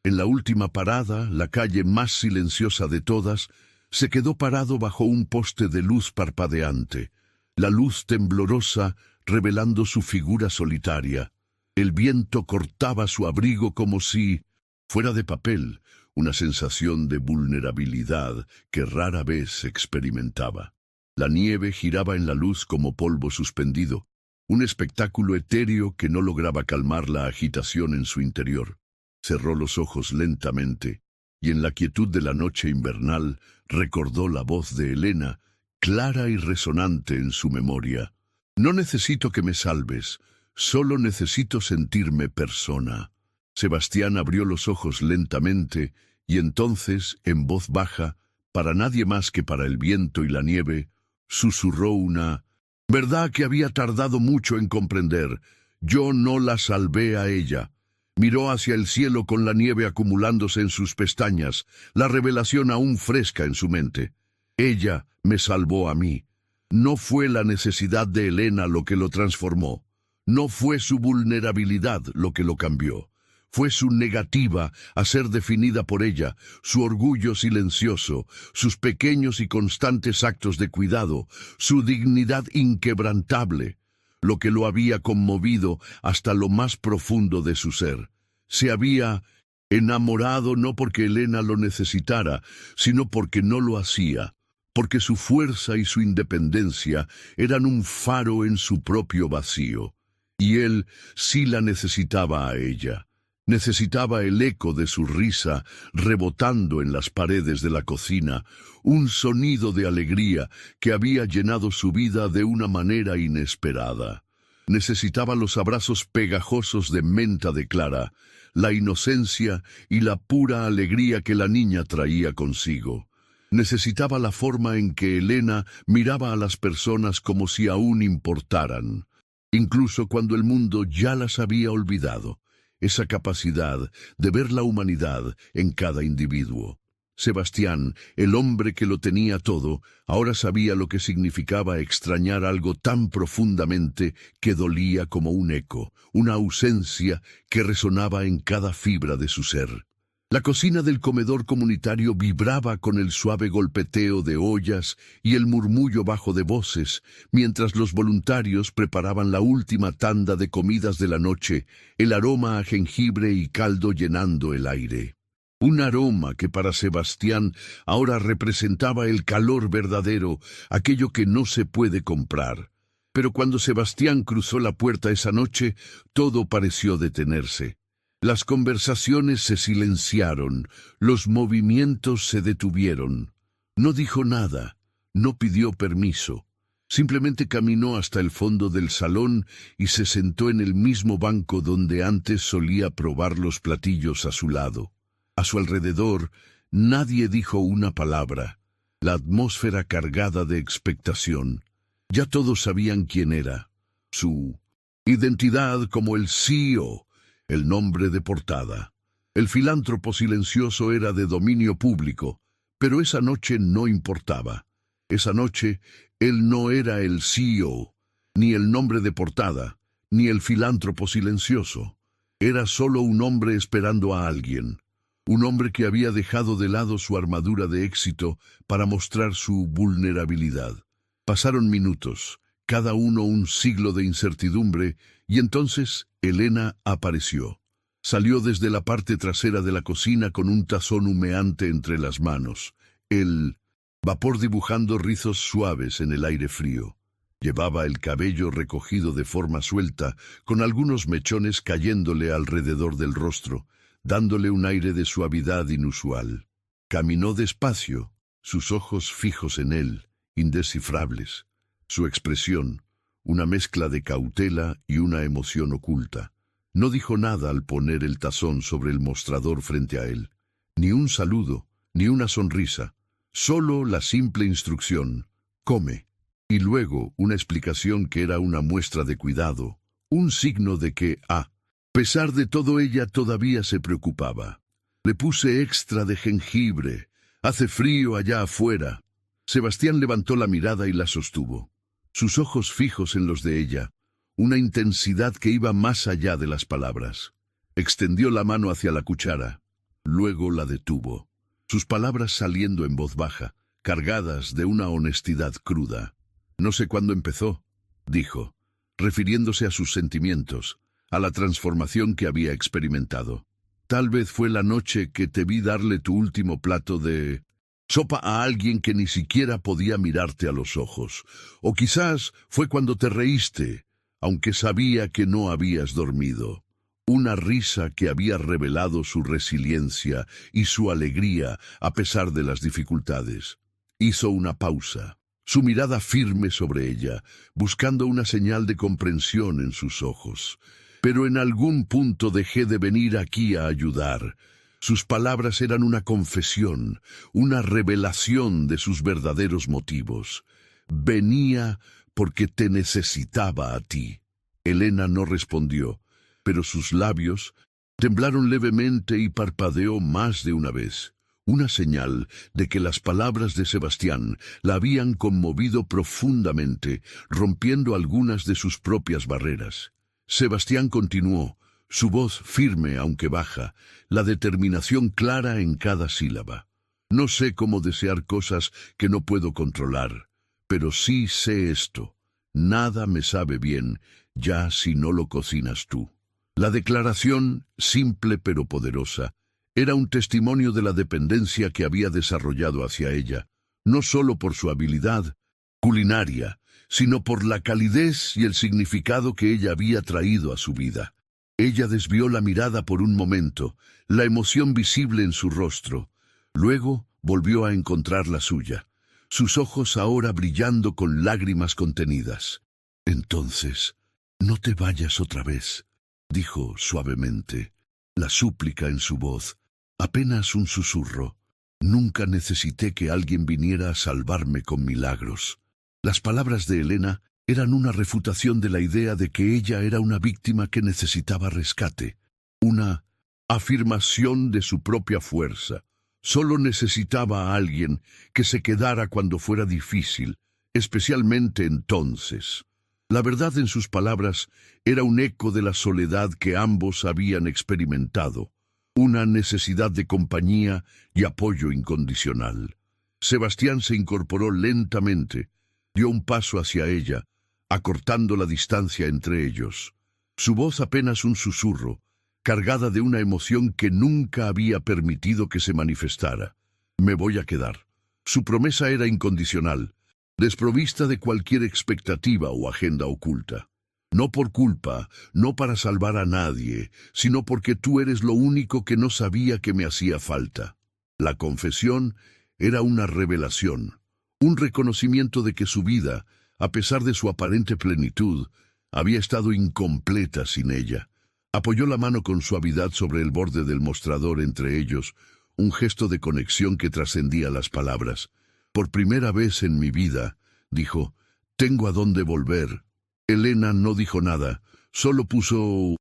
Speaker 1: En la última parada, la calle más silenciosa de todas, se quedó parado bajo un poste de luz parpadeante, la luz temblorosa revelando su figura solitaria. El viento cortaba su abrigo como si fuera de papel, una sensación de vulnerabilidad que rara vez experimentaba. La nieve giraba en la luz como polvo suspendido, un espectáculo etéreo que no lograba calmar la agitación en su interior. Cerró los ojos lentamente, y en la quietud de la noche invernal recordó la voz de Elena, clara y resonante en su memoria. «No necesito que me salves, solo necesito sentirme persona». Sebastián abrió los ojos lentamente, y entonces, en voz baja, para nadie más que para el viento y la nieve, susurró una verdad que había tardado mucho en comprender. Yo no la salvé a ella. Miró hacia el cielo con la nieve acumulándose en sus pestañas, la revelación aún fresca en su mente. Ella me salvó a mí. No fue la necesidad de Elena lo que lo transformó. No fue su vulnerabilidad lo que lo cambió. Fue su negativa a ser definida por ella, su orgullo silencioso, sus pequeños y constantes actos de cuidado, su dignidad inquebrantable, lo que lo había conmovido hasta lo más profundo de su ser. Se había enamorado no porque Elena lo necesitara, sino porque no lo hacía, porque su fuerza y su independencia eran un faro en su propio vacío, y él sí la necesitaba a ella. Necesitaba el eco de su risa rebotando en las paredes de la cocina, un sonido de alegría que había llenado su vida de una manera inesperada. Necesitaba los abrazos pegajosos de menta de Clara, la inocencia y la pura alegría que la niña traía consigo. Necesitaba la forma en que Elena miraba a las personas como si aún importaran, incluso cuando el mundo ya las había olvidado. Esa capacidad de ver la humanidad en cada individuo. Sebastián, el hombre que lo tenía todo, ahora sabía lo que significaba extrañar algo tan profundamente que dolía como un eco, una ausencia que resonaba en cada fibra de su ser. La cocina del comedor comunitario vibraba con el suave golpeteo de ollas y el murmullo bajo de voces, mientras los voluntarios preparaban la última tanda de comidas de la noche, el aroma a jengibre y caldo llenando el aire. Un aroma que para Sebastián ahora representaba el calor verdadero, aquello que no se puede comprar. Pero cuando Sebastián cruzó la puerta esa noche, todo pareció detenerse. Las conversaciones se silenciaron, los movimientos se detuvieron. No dijo nada, no pidió permiso. Simplemente caminó hasta el fondo del salón y se sentó en el mismo banco donde antes solía probar los platillos a su lado. A su alrededor, nadie dijo una palabra. La atmósfera cargada de expectación. Ya todos sabían quién era. Su identidad como el CEO. El nombre de portada. El filántropo silencioso era de dominio público, pero esa noche no importaba. Esa noche, él no era el CEO, ni el nombre de portada, ni el filántropo silencioso. Era solo un hombre esperando a alguien. Un hombre que había dejado de lado su armadura de éxito para mostrar su vulnerabilidad. Pasaron minutos, cada uno un siglo de incertidumbre, y entonces Elena apareció. Salió desde la parte trasera de la cocina con un tazón humeante entre las manos, el vapor dibujando rizos suaves en el aire frío. Llevaba el cabello recogido de forma suelta, con algunos mechones cayéndole alrededor del rostro, dándole un aire de suavidad inusual. Caminó despacio, sus ojos fijos en él, indescifrables. Su expresión, una mezcla de cautela y una emoción oculta. No dijo nada al poner el tazón sobre el mostrador frente a él. Ni un saludo, ni una sonrisa. Solo la simple instrucción, come. Y luego una explicación que era una muestra de cuidado, un signo de que, a pesar de todo, ella todavía se preocupaba. Le puse extra de jengibre. Hace frío allá afuera. Sebastián levantó la mirada y la sostuvo. Sus ojos fijos en los de ella, una intensidad que iba más allá de las palabras. Extendió la mano hacia la cuchara, luego la detuvo, sus palabras saliendo en voz baja, cargadas de una honestidad cruda. No sé cuándo empezó, dijo, refiriéndose a sus sentimientos, a la transformación que había experimentado. Tal vez fue la noche que te vi darle tu último plato de sopa a alguien que ni siquiera podía mirarte a los ojos. O quizás fue cuando te reíste, aunque sabía que no habías dormido. Una risa que había revelado su resiliencia y su alegría a pesar de las dificultades. Hizo una pausa, su mirada firme sobre ella, buscando una señal de comprensión en sus ojos. Pero en algún punto dejé de venir aquí a ayudar. Sus palabras eran una confesión, una revelación de sus verdaderos motivos. Venía porque te necesitaba a ti. Elena no respondió, pero sus labios temblaron levemente y parpadeó más de una vez. Una señal de que las palabras de Sebastián la habían conmovido profundamente, rompiendo algunas de sus propias barreras. Sebastián continuó, su voz firme aunque baja, la determinación clara en cada sílaba. No sé cómo desear cosas que no puedo controlar, pero sí sé esto. Nada me sabe bien, ya si no lo cocinas tú. La declaración, simple pero poderosa, era un testimonio de la dependencia que había desarrollado hacia ella, no solo por su habilidad culinaria, sino por la calidez y el significado que ella había traído a su vida. Ella desvió la mirada por un momento, la emoción visible en su rostro. Luego volvió a encontrar la suya, sus ojos ahora brillando con lágrimas contenidas. Entonces, no te vayas otra vez, dijo suavemente, la súplica en su voz, apenas un susurro. Nunca necesité que alguien viniera a salvarme con milagros. Las palabras de Elena eran una refutación de la idea de que ella era una víctima que necesitaba rescate, una afirmación de su propia fuerza. Solo necesitaba a alguien que se quedara cuando fuera difícil, especialmente entonces. La verdad en sus palabras era un eco de la soledad que ambos habían experimentado, una necesidad de compañía y apoyo incondicional. Sebastián se incorporó lentamente, dio un paso hacia ella, acortando la distancia entre ellos. Su voz apenas un susurro, cargada de una emoción que nunca había permitido que se manifestara. Me voy a quedar. Su promesa era incondicional, desprovista de cualquier expectativa o agenda oculta. No por culpa, no para salvar a nadie, sino porque tú eres lo único que no sabía que me hacía falta. La confesión era una revelación, un reconocimiento de que su vida, a pesar de su aparente plenitud, había estado incompleta sin ella. Apoyó la mano con suavidad sobre el borde del mostrador entre ellos, un gesto de conexión que trascendía las palabras. Por primera vez en mi vida, dijo, tengo a dónde volver. Elena no dijo nada, solo puso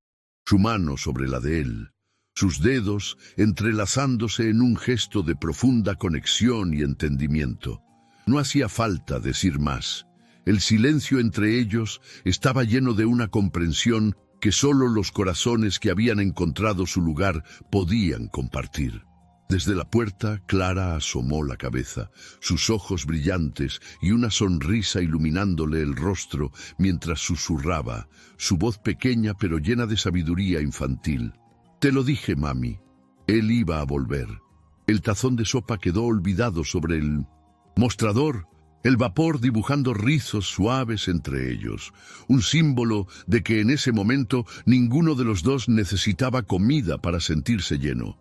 Speaker 1: su mano sobre la de él, sus dedos entrelazándose en un gesto de profunda conexión y entendimiento. No hacía falta decir más. El silencio entre ellos estaba lleno de una comprensión que solo los corazones que habían encontrado su lugar podían compartir. Desde la puerta, Clara asomó la cabeza, sus ojos brillantes y una sonrisa iluminándole el rostro mientras susurraba, su voz pequeña pero llena de sabiduría infantil. Te lo dije, mami. Él iba a volver. El tazón de sopa quedó olvidado sobre el mostrador, el vapor dibujando rizos suaves entre ellos, un símbolo de que en ese momento ninguno de los dos necesitaba comida para sentirse lleno.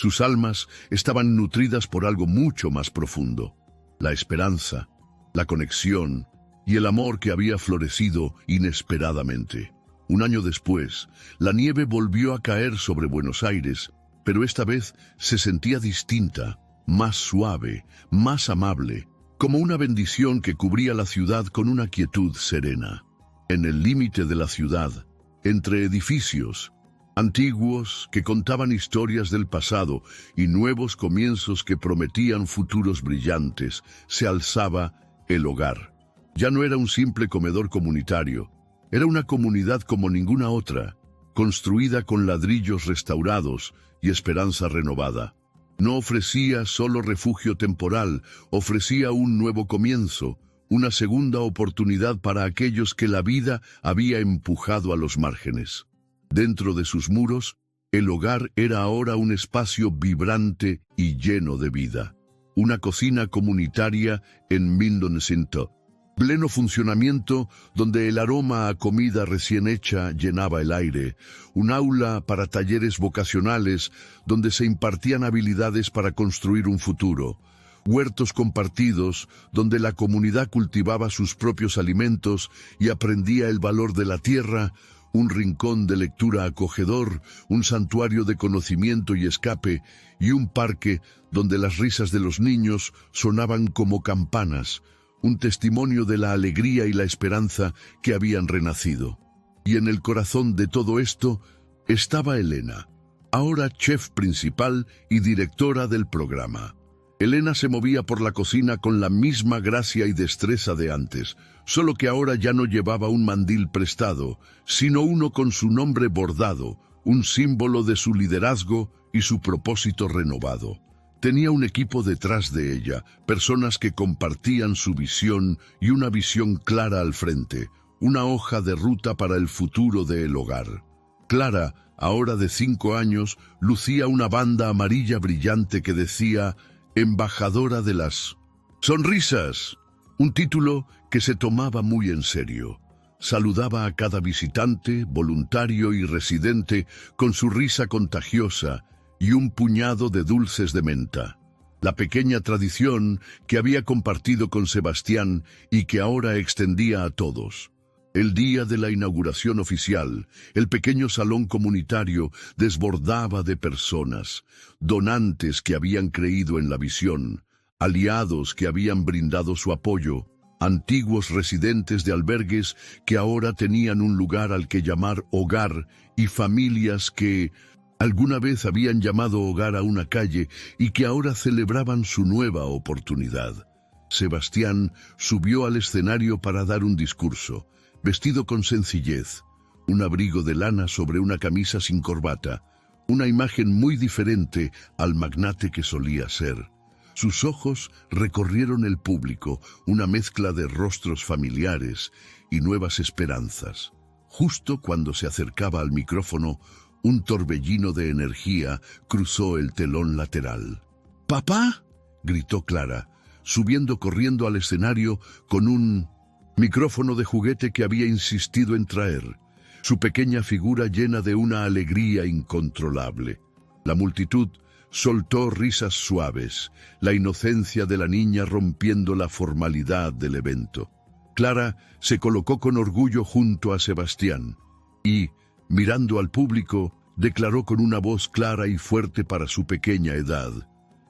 Speaker 1: Sus almas estaban nutridas por algo mucho más profundo, la esperanza, la conexión y el amor que había florecido inesperadamente. Un año después, la nieve volvió a caer sobre Buenos Aires, pero esta vez se sentía distinta, más suave, más amable, como una bendición que cubría la ciudad con una quietud serena. En el límite de la ciudad, entre edificios antiguos que contaban historias del pasado y nuevos comienzos que prometían futuros brillantes, se alzaba el hogar. Ya no era un simple comedor comunitario, era una comunidad como ninguna otra, construida con ladrillos restaurados y esperanza renovada. No ofrecía solo refugio temporal, ofrecía un nuevo comienzo, una segunda oportunidad para aquellos que la vida había empujado a los márgenes. Dentro de sus muros, el hogar era ahora un espacio vibrante y lleno de vida. Una cocina comunitaria en 1900, pleno funcionamiento donde el aroma a comida recién hecha llenaba el aire, un aula para talleres vocacionales donde se impartían habilidades para construir un futuro, huertos compartidos donde la comunidad cultivaba sus propios alimentos y aprendía el valor de la tierra, un rincón de lectura acogedor, un santuario de conocimiento y escape, y un parque donde las risas de los niños sonaban como campanas, un testimonio de la alegría y la esperanza que habían renacido. Y en el corazón de todo esto estaba Elena, ahora chef principal y directora del programa. Elena se movía por la cocina con la misma gracia y destreza de antes, solo que ahora ya no llevaba un mandil prestado, sino uno con su nombre bordado, un símbolo de su liderazgo y su propósito renovado. Tenía un equipo detrás de ella, personas que compartían su visión y una visión clara al frente, una hoja de ruta para el futuro del hogar. Clara, ahora de 5 años, lucía una banda amarilla brillante que decía Embajadora de las Sonrisas, un título que se tomaba muy en serio. Saludaba a cada visitante, voluntario y residente con su risa contagiosa y un puñado de dulces de menta. La pequeña tradición que había compartido con Sebastián y que ahora extendía a todos. El día de la inauguración oficial, el pequeño salón comunitario desbordaba de personas, donantes que habían creído en la visión, aliados que habían brindado su apoyo, antiguos residentes de albergues que ahora tenían un lugar al que llamar hogar y familias que alguna vez habían llamado hogar a una calle y que ahora celebraban su nueva oportunidad. Sebastián subió al escenario para dar un discurso, vestido con sencillez, un abrigo de lana sobre una camisa sin corbata, una imagen muy diferente al magnate que solía ser. Sus ojos recorrieron el público, una mezcla de rostros familiares y nuevas esperanzas. Justo cuando se acercaba al micrófono, un torbellino de energía cruzó el telón lateral. «¡Papá!», gritó Clara, subiendo corriendo al escenario con un micrófono de juguete que había insistido en traer, su pequeña figura llena de una alegría incontrolable. La multitud soltó risas suaves, la inocencia de la niña rompiendo la formalidad del evento. Clara se colocó con orgullo junto a Sebastián y, mirando al público, declaró con una voz clara y fuerte para su pequeña edad: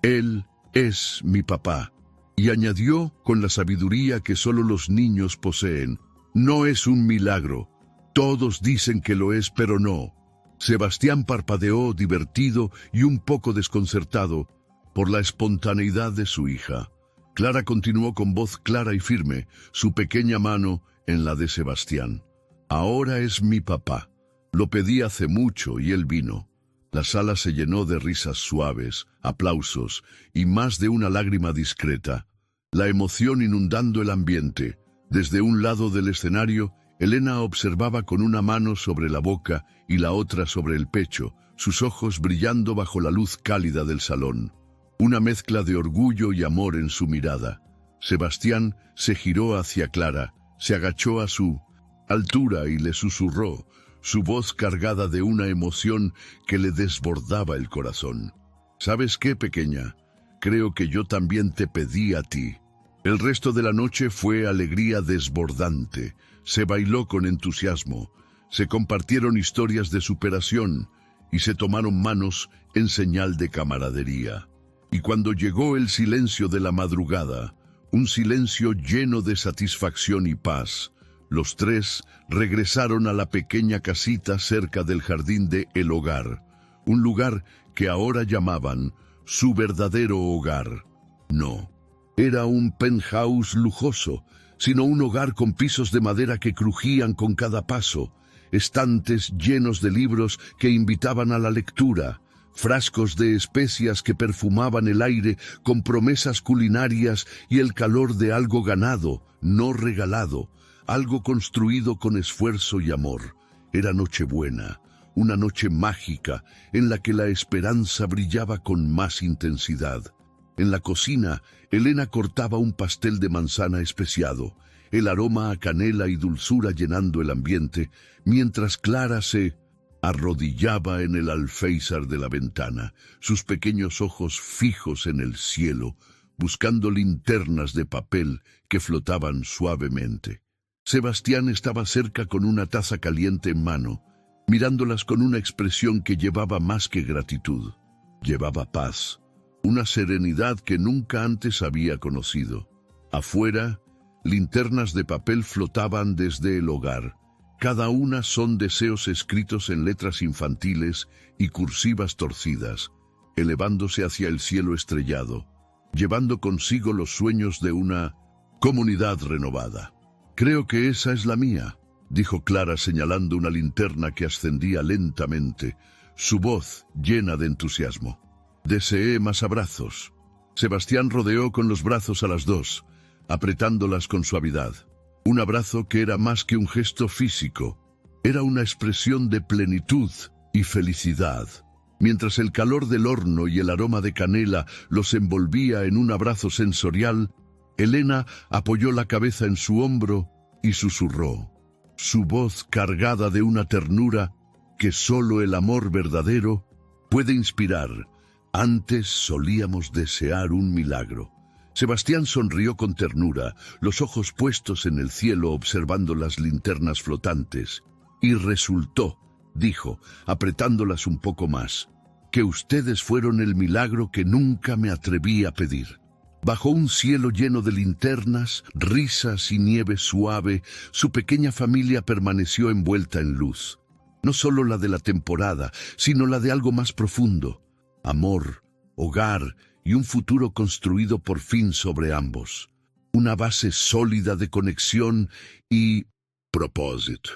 Speaker 1: «Él es mi papá». Y añadió con la sabiduría que solo los niños poseen: «No es un milagro. Todos dicen que lo es, pero no». Sebastián parpadeó, divertido y un poco desconcertado por la espontaneidad de su hija. Clara continuó con voz clara y firme, su pequeña mano en la de Sebastián: «Ahora es mi papá. Lo pedí hace mucho y él vino». La sala se llenó de risas suaves, aplausos y más de una lágrima discreta, la emoción inundando el ambiente. Desde un lado del escenario, Elena observaba con una mano sobre la boca y la otra sobre el pecho, sus ojos brillando bajo la luz cálida del salón. Una mezcla de orgullo y amor en su mirada. Sebastián se giró hacia Clara, se agachó a su altura y le susurró, su voz cargada de una emoción que le desbordaba el corazón: «¿Sabes qué, pequeña? Creo que yo también te pedí a ti». El resto de la noche fue alegría desbordante. Se bailó con entusiasmo, se compartieron historias de superación y se tomaron manos en señal de camaradería. Y cuando llegó el silencio de la madrugada, un silencio lleno de satisfacción y paz, los tres regresaron a la pequeña casita cerca del jardín de El Hogar, un lugar que ahora llamaban su verdadero hogar. No era un penthouse lujoso, sino un hogar con pisos de madera que crujían con cada paso, estantes llenos de libros que invitaban a la lectura, frascos de especias que perfumaban el aire con promesas culinarias y el calor de algo ganado, no regalado, algo construido con esfuerzo y amor. Era Nochebuena, una noche mágica en la que la esperanza brillaba con más intensidad. En la cocina, Elena cortaba un pastel de manzana especiado, el aroma a canela y dulzura llenando el ambiente, mientras Clara se arrodillaba en el alféizar de la ventana, sus pequeños ojos fijos en el cielo, buscando linternas de papel que flotaban suavemente. Sebastián estaba cerca con una taza caliente en mano, mirándolas con una expresión que llevaba más que gratitud. Llevaba paz, una serenidad que nunca antes había conocido. Afuera, linternas de papel flotaban desde el hogar. Cada una son deseos escritos en letras infantiles y cursivas torcidas, elevándose hacia el cielo estrellado, llevando consigo los sueños de una comunidad renovada. «Creo que esa es la mía», dijo Clara señalando una linterna que ascendía lentamente, su voz llena de entusiasmo. Deseé más abrazos. Sebastián rodeó con los brazos a las dos, apretándolas con suavidad. Un abrazo que era más que un gesto físico, era una expresión de plenitud y felicidad. Mientras el calor del horno y el aroma de canela los envolvía en un abrazo sensorial, Elena apoyó la cabeza en su hombro y susurró, su voz cargada de una ternura que solo el amor verdadero puede inspirar. «Antes solíamos desear un milagro». Sebastián sonrió con ternura, los ojos puestos en el cielo observando las linternas flotantes. «Y resultó», dijo, apretándolas un poco más, «que ustedes fueron el milagro que nunca me atreví a pedir». Bajo un cielo lleno de linternas, risas y nieve suave, su pequeña familia permaneció envuelta en luz. No solo la de la temporada, sino la de algo más profundo. Amor, hogar y un futuro construido por fin sobre ambos. Una base sólida de conexión y propósito.